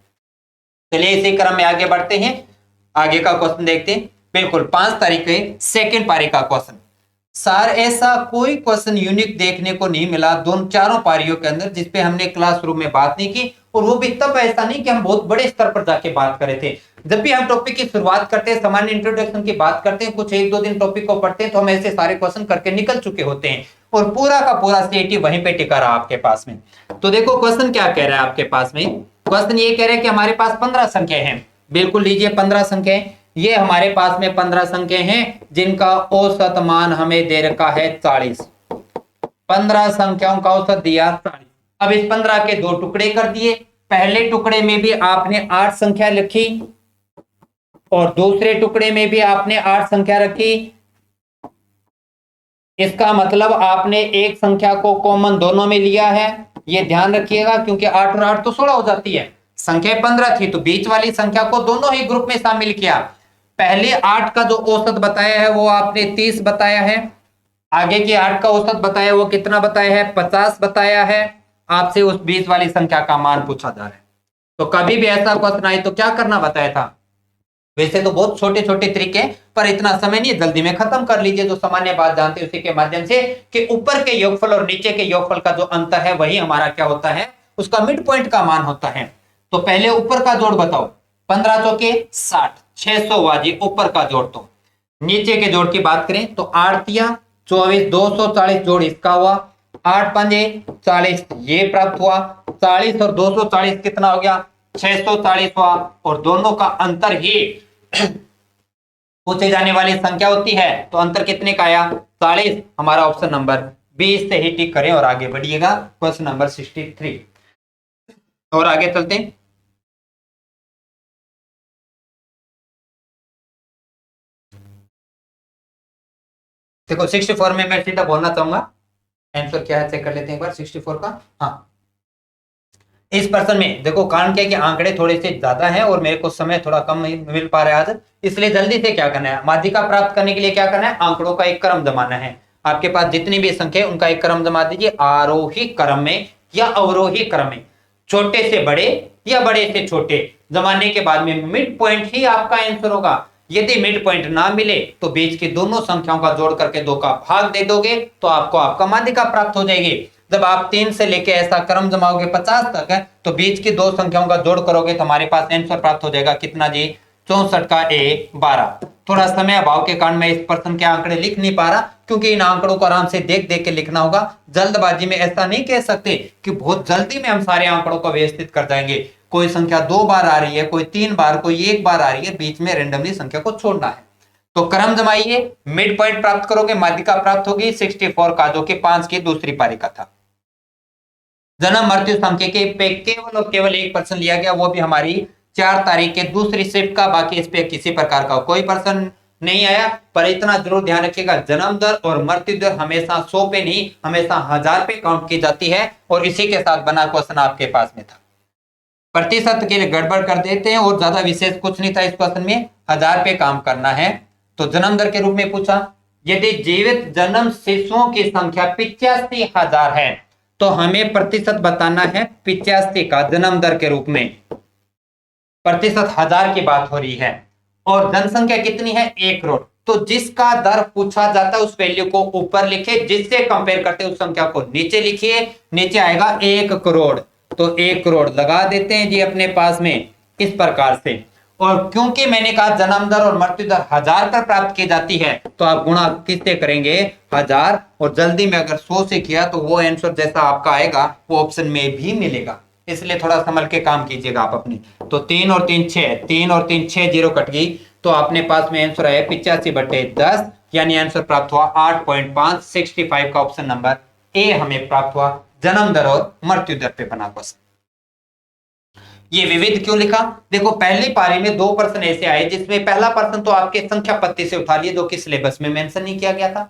चलिए इसी क्रम में आगे बढ़ते हैं, आगे का क्वेश्चन देखते हैं, बिल्कुल 5 तारीख के सेकंड पारी का क्वेश्चन। सर ऐसा कोई क्वेश्चन यूनिक देखने को नहीं मिला दोनों चारों पारियों के अंदर जिसपे हमने क्लासरूम में बात नहीं की, और वो भी तब ऐसा नहीं कि हम बहुत बड़े स्तर पर जाके बात करे थे। जब भी हम टॉपिक की शुरुआत करते हैं, सामान्य इंट्रोडक्शन की बात करते हैं, कुछ 1-2 दिन टॉपिक को पढ़ते हैं, तो हम ऐसे सारे क्वेश्चन करके निकल चुके होते हैं, और पूरा का पूरा CET वहीं पे टिका रहा आपके पास में। तो देखो क्वेश्चन क्या कह रहा है आपके पास में, क्वेश्चन ये कह रहे हैं कि हमारे पास 15 संख्या हैं, बिल्कुल लीजिए 15 संख्या, ये हमारे पास में 15 संख्या हैं जिनका औसत मान हमें दे रखा है 40। 15 संख्याओं का औसत दिया 40। अब इस 15 के दो टुकड़े कर दिए, पहले टुकड़े में भी आपने 8 संख्या लिखी और दूसरे टुकड़े में भी आपने 8 संख्या रखी। इसका मतलब आपने एक संख्या को कॉमन दोनों में लिया है, ये ध्यान रखिएगा, क्योंकि 8 और 8 तो 16 हो जाती है। संख्या 15 थी तो बीच वाली संख्या को दोनों ही ग्रुप में शामिल किया। पहले 8 का जो औसत बताया है वो आपने 30 बताया है, आगे की 8 का औसत बताया वो कितना बताया है, 50 बताया है। आपसे उस बीच वाली संख्या का मान पूछा जा रहा है। तो कभी भी ऐसा क्वेश्चन आए तो क्या करना बताया था, वैसे तो बहुत छोटे छोटे तरीके, पर इतना समय नहीं, जल्दी में खत्म कर लीजिए। जो सामान्य बात जानते हैं उसी के माध्यम से कि ऊपर के योगफल और नीचे के योगफल का जो अंतर है वही हमारा क्या होता है, उसका मिड पॉइंट का मान होता है। तो पहले ऊपर का जोड़ बताओ, 15 चौके 60, 600 हुआ जी ऊपर का जोड़। तो नीचे के जोड़ की बात करें तो 8 तिया 24, 240 जोड़ इसका हुआ, 8 पंजे 40 ये प्राप्त हुआ, 40 और 240 कितना हो गया, 640 हुआ। और दोनों का अंतर ही पूछे जाने वाली संख्या होती है, तो अंतर कितने का आया, 40। हमारा ऑप्शन नंबर 20 से ही टिक करें और आगे बढ़िएगा, क्वेश्चन नंबर 63। और आगे चलते हैं। देखो 64 में मैं सीधा बोलना चाहूंगा, आंसर क्या है चेक कर लेते हैं एक बार 64 का। हाँ, इस प्रश्न में देखो कारण क्या है कि आंकड़े थोड़े से ज्यादा हैं और मेरे को समय थोड़ा कम मिल पा रहा है आज, इसलिए जल्दी से क्या करना है, माध्यिका प्राप्त करने के लिए क्या करना है, आंकड़ों का एक क्रम जमाना है। आपके पास जितनी भी संख्या है उनका एक क्रम जमा दीजिए, आरोही क्रम में या अवरोही क्रम में, छोटे से बड़े या बड़े से छोटे जमाने के बाद में मिड पॉइंट ही आपका आंसर होगा। यदि मिड पॉइंट ना मिले तो बीच की दोनों संख्याओं का जोड़ करके 2 का भाग दे दोगे तो आपको आपका माध्यिका प्राप्त हो जाएगी। जब आप 3 से लेके ऐसा क्रम जमाओगे 50 तक है तो बीच की दो संख्याओं का जोड़ करोगे तो हमारे पास आंसर प्राप्त हो जाएगा कितना जी, 64 का ए 12। थोड़ा समय अभाव के कारण मैं इस प्रश्न के आंकड़े लिख नहीं पा रहा, क्योंकि इन आंकड़ों को आराम से देख देख के लिखना होगा। जल्दबाजी में ऐसा नहीं कह सकते कि बहुत जल्दी में हम सारे आंकड़ों को व्यवस्थित कर जाएंगे। कोई संख्या 2 बार आ रही है, कोई 3 बार, कोई 1 बार आ रही है, बीच में रेंडमली संख्या को छोड़ना है। तो क्रम जमाइए, मिड पॉइंट प्राप्त करोगे, माध्यिका प्राप्त होगी 64 का, जो कि 5 की दूसरी पारी का था। जन्म मृत्यु संख्या के केवल और केवल एक प्रश्न लिया गया, वो भी हमारी 4 तारीख के दूसरी शिफ्ट का। बाकी इस पे किसी प्रकार का कोई प्रश्न नहीं आया, पर इतना जरूर ध्यान रखिएगा, जन्म दर और मृत्यु दर हमेशा 100 पे नहीं, हमेशा 1000 पे काउंट की जाती है। और इसी के साथ बना क्वेश्चन आपके पास में था, प्रतिशत के लिए गड़बड़ कर देते हैं और ज्यादा विशेष कुछ नहीं था इस क्वेश्चन में, 1000 पे काम करना है। तो जन्म दर के रूप में पूछा, यदि जीवित जन्म शिशुओं की संख्या 85,000 है तो हमें प्रतिशत बताना है 85 का जन्म दर के रूप में। प्रतिशत 1000 की बात हो रही है और जनसंख्या कितनी है, 1 करोड़। तो जिसका दर पूछा जाता है उस वैल्यू को ऊपर लिखे, जिससे कंपेयर करते उस संख्या को नीचे लिखिए। नीचे आएगा 1 करोड़, तो 1 करोड़ लगा देते हैं जी अपने पास में इस प्रकार से। और क्योंकि मैंने कहा जन्म दर और मृत्यु दर 1000 पर प्राप्त की जाती है तो आप गुणा किससे करेंगे, 1000, और जल्दी में अगर 100 से किया तो वो आंसर जैसा आपका आएगा वो ऑप्शन में भी मिलेगा, इसलिए थोड़ा संभल के काम कीजिएगा आप अपनी। तो 3 और 3 6, 3 और 3 6 जीरो कट गई, तो अपने पास में आंसर आया 85/10, यानी आंसर प्राप्त हुआ 8.5। 65 का ऑप्शन नंबर ए हमें प्राप्त हुआ, जन्म दर और मृत्यु दर पे बना क्वेश्चन। ये विविध क्यों लिखा, देखो पहली पारी में 2 प्रश्न ऐसे आए जिसमें पहला प्रश्न तो आपके संख्या पत्ती से उठा लिए जो कि सिलेबस में मेंशन नहीं किया गया था,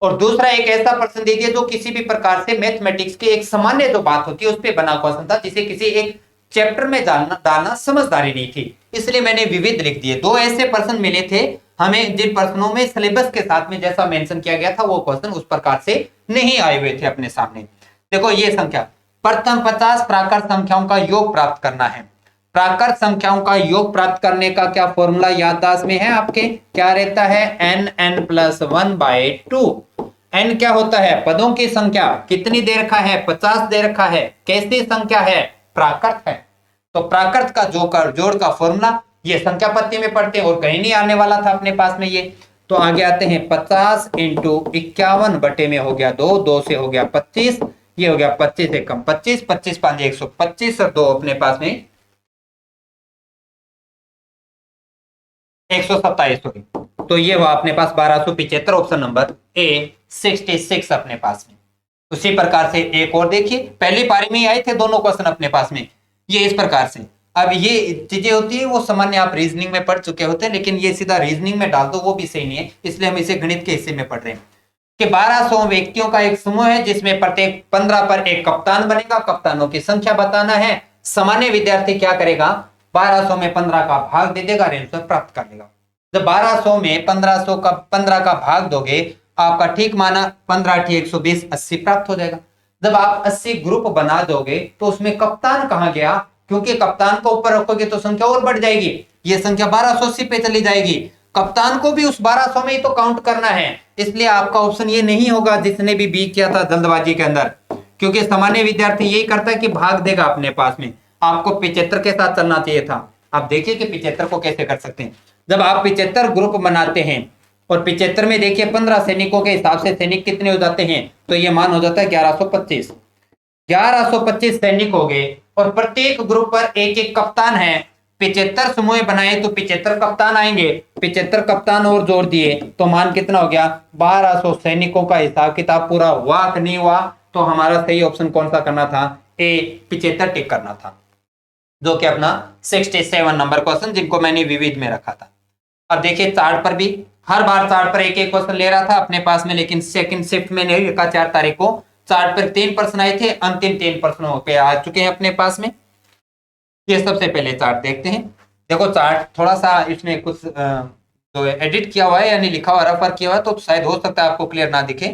और दूसरा एक ऐसा प्रश्न दे दिया जो किसी भी प्रकार से मैथमेटिक्स की एक सामान्य जो बात होती है उस पर बना क्वेश्चन था, जिसे किसी एक चैप्टर में डालना समझदारी नहीं थी, इसलिए मैंने विविध लिख दिए। 2 ऐसे प्रश्न मिले थे हमें जिन प्रश्नों में सिलेबस के साथ में जैसा मेंशन किया गया था वो क्वेश्चन उस प्रकार से नहीं आए हुए थे अपने सामने। देखो ये संख्या, प्रथम 50 प्राकृत संख्याओं का योग प्राप्त करना है। प्राकृत संख्याओं का योग प्राप्त करने का क्या फॉर्मूला याददाश्त में है आपके, क्या रहता है, n(n+1/2)। n क्या होता है, पदों की संख्या, कितनी दे रखा है, 50 दे रखा है, कैसी संख्या है, प्राकृत है। तो प्राकृत का जोड़ का फॉर्मूला ये संख्या पत्ती में पढ़ते हैं और कहीं नहीं आने वाला था अपने पास में ये। तो आगे आते हैं 50 इंटू 51 बटे में हो गया 2, 2 से हो गया 25, ये हो गया 25 से कम 25, 25 5 125 और 2 अपने पास में 127 हो गई। तो ये हुआ अपने पास 1275, ऑप्शन नंबर ए 66 अपने पास में। उसी प्रकार से एक और देखिए, पहली पारी में ही आए थे दोनों क्वेश्चन अपने पास में, ये इस प्रकार से। अब ये चीजें होती है वो सामान्य आप रीजनिंग में पढ़ चुके होते हैं, लेकिन ये सीधा रीजनिंग में डाल दो वो भी सही नहीं है, इसलिए हम इसे गणित के हिस्से में पढ़ रहे हैं कि 1200 व्यक्तियों का एक समूह है जिसमें प्रत्येक 15 पर एक कप्तान बनेगा, कप्तानों की संख्या बताना है। सामान्य विद्यार्थी क्या करेगा, 1200 में 15 का भाग दे देगा, आंसर प्राप्त कर लेगा। जब 1200 में 15 का भाग दोगे, आपका ठीक माना 15 120 80 प्राप्त हो जाएगा। जब आप 80 ग्रुप बना दोगे तो उसमें कप्तान कहां गया, क्योंकि कप्तान को ऊपर रखोगे तो संख्या और बढ़ जाएगी, ये संख्या 1280 पे चली जाएगी। कप्तान को भी उस 1200 में ही तो काउंट करना है, इसलिए आपका ऑप्शन ये नहीं होगा जिसने भी बी किया था जल्दबाजी के अंदर, क्योंकि सामान्य विद्यार्थी यही करता है कि भाग देगा अपने पास में। आपको 75 के साथ चलना चाहिए था। आप देखिए कि 75 को कैसे कर सकते हैं। जब आप 75 ग्रुप बनाते हैं और 75 में देखिए 15 सैनिकों के हिसाब से सैनिक कितने हो जाते हैं, तो ये मान हो जाता है 1125। 1125 सैनिक हो गए और प्रत्येक ग्रुप पर एक एक कप्तान है। 75 समूह बनाए तो 75 कप्तान आएंगे, 75 कप्तान और जोड़ दिए तो मान कितना हो गया, 1200 सैनिकों का हिसाब किताब पूरा हुआ कि नहीं हुआ। तो हमारा सही ऑप्शन कौन सा करना था, ए 75 टिक करना था, जो कि अपना 67 नंबर क्वेश्चन जिनको मैंने विविध में रखा था। अब देखिए चार्ट पर भी हर बार चार्ट पर एक एक क्वेश्चन ले रहा था अपने पास में, लेकिन सेकंड शिफ्ट में नहीं लिखा। 4 तारीख को चार्ट पर 3 प्रश्न आए थे, अंतिम 3 प्रश्नों पे आ चुके हैं अपने पास में। ये सबसे पहले चार्ट देखते हैं। देखो चार्ट थोड़ा सा इसमें कुछ जो एडिट किया हुआ है यानी लिखा हुआ रेफर किया हुआ है, तो शायद हो सकता है आपको क्लियर ना दिखे,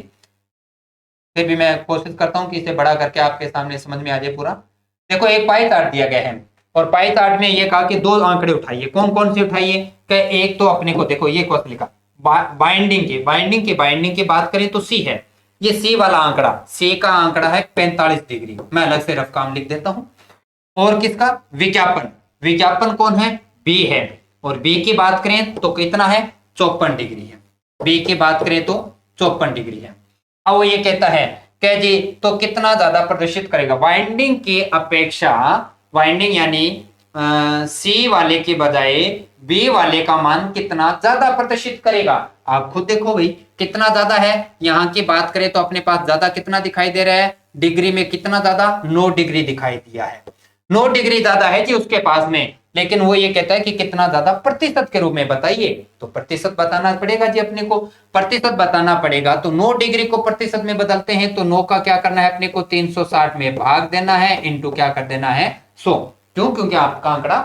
फिर भी मैं कोशिश करता हूं कि इसे बड़ा करके आपके सामने समझ में आ जाए पूरा। देखो एक पाई चार्ट दिया गया है और पाई चार्ट में ये कहा कि 2 आंकड़े उठाइए। कौन कौन से उठाइए, एक तो अपने को देखो ये क्वेश्चन लिखा बाइंडिंग की बात करें तो सी है, ये सी वाला आंकड़ा, सी का आंकड़ा है 45 डिग्री, मैं अलग से रफ काम लिख देता हूं। और किसका, विज्ञापन कौन है, बी है, और बी की बात करें तो कितना है, 54 डिग्री है। बी की बात करें तो 54 डिग्री है। अब वो ये कहता है कह जी तो कितना ज्यादा प्रदर्शित करेगा, वाइंडिंग की अपेक्षा, वाइंडिंग यानी सी वाले के बजाय बी वाले का मान कितना ज्यादा प्रदर्शित करेगा। आप खुद देखो भाई कितना ज्यादा है, यहाँ की बात करें तो अपने पास ज्यादा कितना दिखाई दे रहा है, डिग्री में कितना ज्यादा, 9 डिग्री दिखाई दिया है, 9 डिग्री ज्यादा है जी उसके पास में। लेकिन वो ये कहता है कि कितना ज्यादा प्रतिशत के रूप में बताइए, तो प्रतिशत बताना पड़ेगा जी, अपने को प्रतिशत बताना पड़ेगा। तो 9 डिग्री को प्रतिशत में बदलते हैं तो 9 का क्या करना है अपने को, 360 में भाग देना है, इंटू क्या कर देना है 100। क्यों, क्योंकि आपका आंकड़ा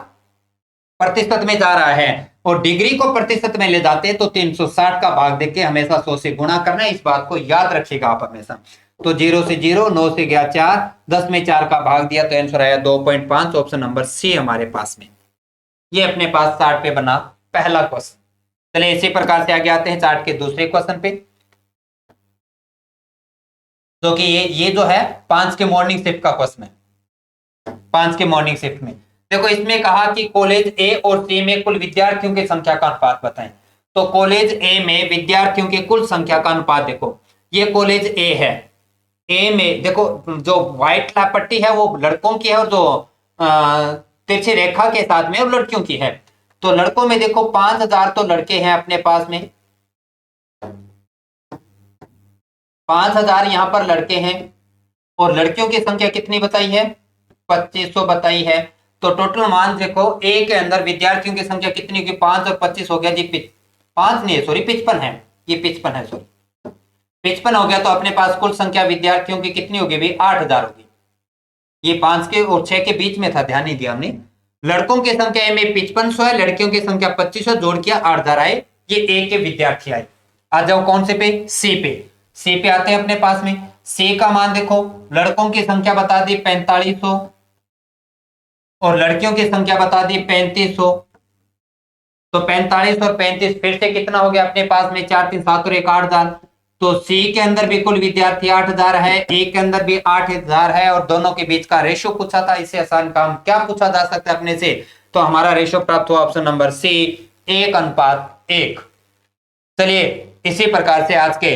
प्रतिशत में जा रहा है और डिग्री को प्रतिशत में ले जाते हैं तो 360 का भाग देके हमेशा 100 से गुणा करना है, इस बात को याद रखिएगा आप हमेशा। तो 0 से 0, 9 से गया 4, 10 में 4 का भाग दिया तो आंसर आया 2.5, ऑप्शन नंबर सी हमारे पास में। ये अपने पास चार्ट पे बना पहला क्वेश्चन। चलिए इसी प्रकार से आगे आते हैं चार्ट के दूसरे क्वेश्चन पे, जो कि ये जो है 5 के मॉर्निंग शिफ्ट का क्वेश्चन है। 5 के मॉर्निंग शिफ्ट में देखो इसमें कहा कि कॉलेज ए और सी में कुल विद्यार्थियों की संख्या का अनुपात बताएं। तो कॉलेज ए में विद्यार्थियों की कुल संख्या का अनुपात देखो, ये कॉलेज ए है, ए में देखो जो व्हाइट पट्टी है वो लड़कों की है और जो तिरछी रेखा के साथ में वो लड़कियों की है। तो लड़कों में देखो 5000 तो लड़के हैं अपने पास में, 5000 यहां पर लड़के हैं और लड़कियों की संख्या कितनी बताई है, 2500 बताई है। तो टोटल मान देखो ए के अंदर विद्यार्थियों की संख्या कितनी होगी, 5 और 25 हो गया जी, 5 नहीं सॉरी 55 है, ये 55 है सॉरी 55 हो गया। तो अपने पास कुल संख्या विद्यार्थियों की कितनी होगी भी, 8000 होगी। ये 5 के और 6 के बीच में था, ध्यान नहीं दिया हमने। लड़कों की संख्या में 5500 है, लड़कियों की संख्या 2500, जोड़ किया 8000 आए, ये ए के विद्यार्थी आए। आ जाओ कौन से पे, सी पे, सी पे आते हैं अपने पास में। सी का मान देखो, लड़कों की संख्या बता दी 4500 और लड़कियों की संख्या बता दी 3500। तो 45 और 35 फिर से कितना हो गया अपने पास में, 4 3 7 और 1 8000। तो सी के अंदर भी कुल विद्यार्थी 8000 है, ए के अंदर भी 8000 है और दोनों के बीच का रेशियो पूछा था। इससे आसान काम क्या पूछा जा सकता है अपने से, तो हमारा रेशियो प्राप्त हुआ ऑप्शन नंबर सी 1:1। चलिए इसी प्रकार से आज के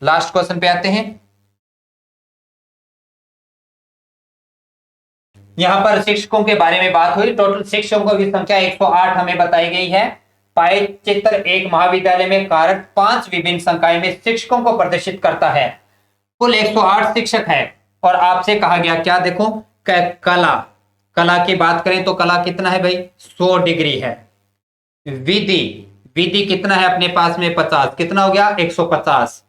लास्ट क्वेश्चन पे आते हैं। यहां पर शिक्षकों के बारे में बात हुई। टोटल शिक्षकों की संख्या 108 हमें बताई गई है। पाई चित्र एक महाविद्यालय में कार्यरत 5 विभिन्न संकाय में शिक्षकों को प्रदर्शित करता है। कुल 108 शिक्षक है और आपसे कहा गया क्या, देखो कला, कला की बात करें तो कला कितना है भाई, 100 डिग्री है। विधि, विधि कितना है अपने पास में 50, कितना हो गया 150।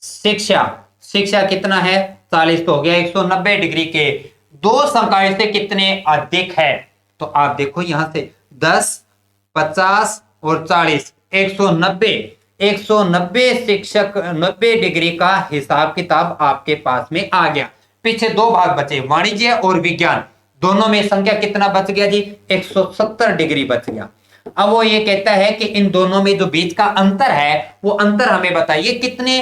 शिक्षा, शिक्षा कितना है 40, तो हो गया 190 डिग्री के। 2 संकाय से कितने अधिक है, तो आप देखो यहां से 10, 50 और 40, 190, 190 शिक्षक 90 डिग्री का हिसाब किताब आपके पास में आ गया। पीछे 2 भाग बचे, वाणिज्य और विज्ञान, दोनों में संख्या कितना बच गया जी, 170 डिग्री बच गया। अब वो ये कहता है कि इन दोनों में जो बीच का अंतर है वो अंतर हमें बताइए कितने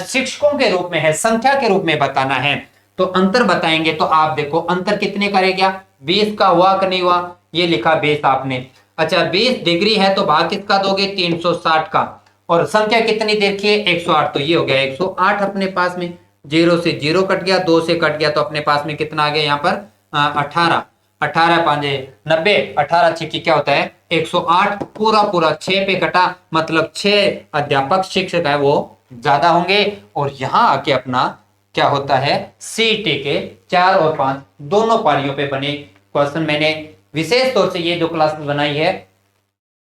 शिक्षकों के रूप में है, संख्या के रूप में बताना है। तो अंतर बताएंगे तो आप देखो अंतर कितने करेगा, 20 का हुआ कि नहीं हुआ, ये लिखा 20 आपने। अच्छा 20 डिग्री है तो भाग किसका दोगे, 360 का, और संख्या कितनी देखिए 108, तो ये हो गया 108 अपने पास में। 0 से 0 कट गया, 2 से कट गया, तो अपने पास में कितना आ गया यहाँ पर 18, 18 5 90, 18 छिक्की क्या होता है 108, पूरा पूरा 6 पे कटा, मतलब 6 अध्यापक शिक्षक है वो ज्यादा होंगे। और यहाँ आके अपना क्या होता है, सीईटी के 4 और 5 दोनों पारियों पे बने क्वेश्चन मैंने विशेष तौर से ये जो क्लास बनाई है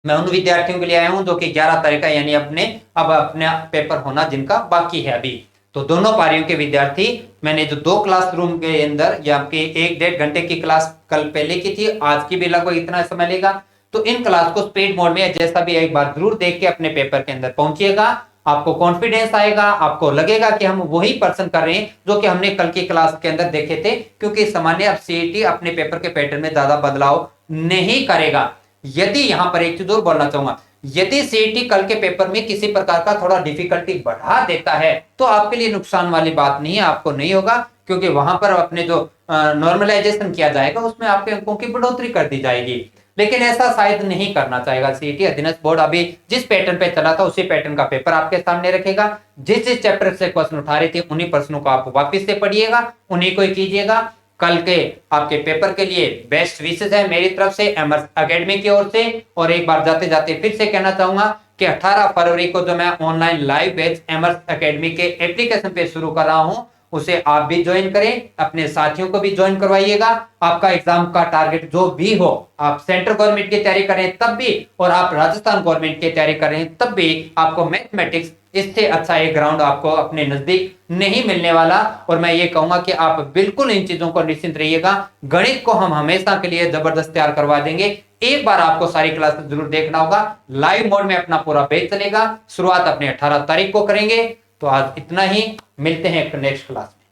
मैं उन विद्यार्थियों के लिए आया हूं जो कि 11 तारीख का यानी अपने पेपर होना जिनका बाकी है अभी। तो दोनों पारियों के विद्यार्थी मैंने जो 2 क्लासरूम के अंदर या आपके 1-1.5 घंटे की क्लास कल पहले की थी, आज की भी लगभग इतना समय लेगा। तो इन क्लास को स्पीड मोड में जैसा भी एक बार जरूर देख के अपने पेपर के अंदर पहुंचिएगा, आपको कॉन्फिडेंस आएगा, आपको लगेगा कि हम वही पर्सन कर रहे हैं जो कि हमने कल की क्लास के अंदर देखे थे। क्योंकि सामान्य अब सीईटी अपने पेपर के पैटर्न में ज्यादा बदलाव नहीं करेगा। यदि यहां पर एक चीज और बोलना चाहूंगा, यदि सीईटी कल के पेपर में किसी प्रकार का थोड़ा डिफिकल्टी बढ़ा देता है तो आपके लिए नुकसान वाली बात नहीं है, आपको नहीं होगा, क्योंकि वहां पर अपने जो नॉर्मलाइजेशन किया जाएगा उसमें आपके अंकों की बढ़ोतरी कर दी जाएगी। लेकिन ऐसा शायद नहीं करना चाहेगा सीईटी। अधीनस्थ बोर्ड अभी जिस पैटर्न पे चला था उसी पैटर्न का पेपर आपके सामने रखेगा। जिस जिस चैप्टर से क्वेश्चन उठा रही थी उन्हीं प्रश्नों को आप वापस से पढ़िएगा, उन्हीं को ही कीजिएगा। कल के आपके पेपर के लिए बेस्ट विशेष है मेरी तरफ से, एमर्स एकेडमी की ओर से। और एक बार जाते जाते फिर से कहना चाहूंगा कि 18 फरवरी को जो मैं ऑनलाइन लाइव बैच एमर्स एकेडमी के एप्लीकेशन पे शुरू कर रहा हूं, उसे आप भी ज्वाइन करें, अपने साथियों को भी ज्वाइन करवाइएगा। आपका एग्जाम का टारगेट जो भी हो, आप सेंट्रल गवर्नमेंट की तैयारी करें तब भी, और आप राजस्थान गवर्नमेंट की तैयारी करें तब भी, आपको मैथमेटिक्स इससे अच्छा एक ग्राउंड आपको अपने नजदीक नहीं मिलने वाला। और मैं ये कहूंगा कि आप बिल्कुल इन चीजों को निश्चिंत रहिएगा, गणित को हम हमेशा के लिए जबरदस्त तैयार करवा देंगे। एक बार आपको सारी क्लासेस जरूर देखना होगा, लाइव मोड में अपना पूरा बैच चलेगा। शुरुआत अपने 18 तारीख को करेंगे। तो आज इतना ही, मिलते हैं एक नेक्स्ट क्लास में।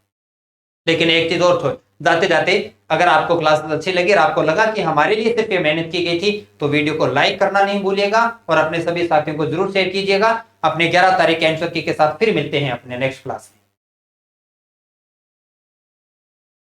लेकिन एक चीज और थोड़ी जाते जाते, अगर आपको क्लासेस अच्छी लगी और आपको लगा कि हमारे लिए सिर्फ ये मेहनत की गई थी तो वीडियो को लाइक करना नहीं भूलिएगा और अपने सभी साथियों को जरूर शेयर कीजिएगा। अपने 11 तारीख के आंसर की के साथ फिर मिलते हैं अपने नेक्स्ट क्लास में।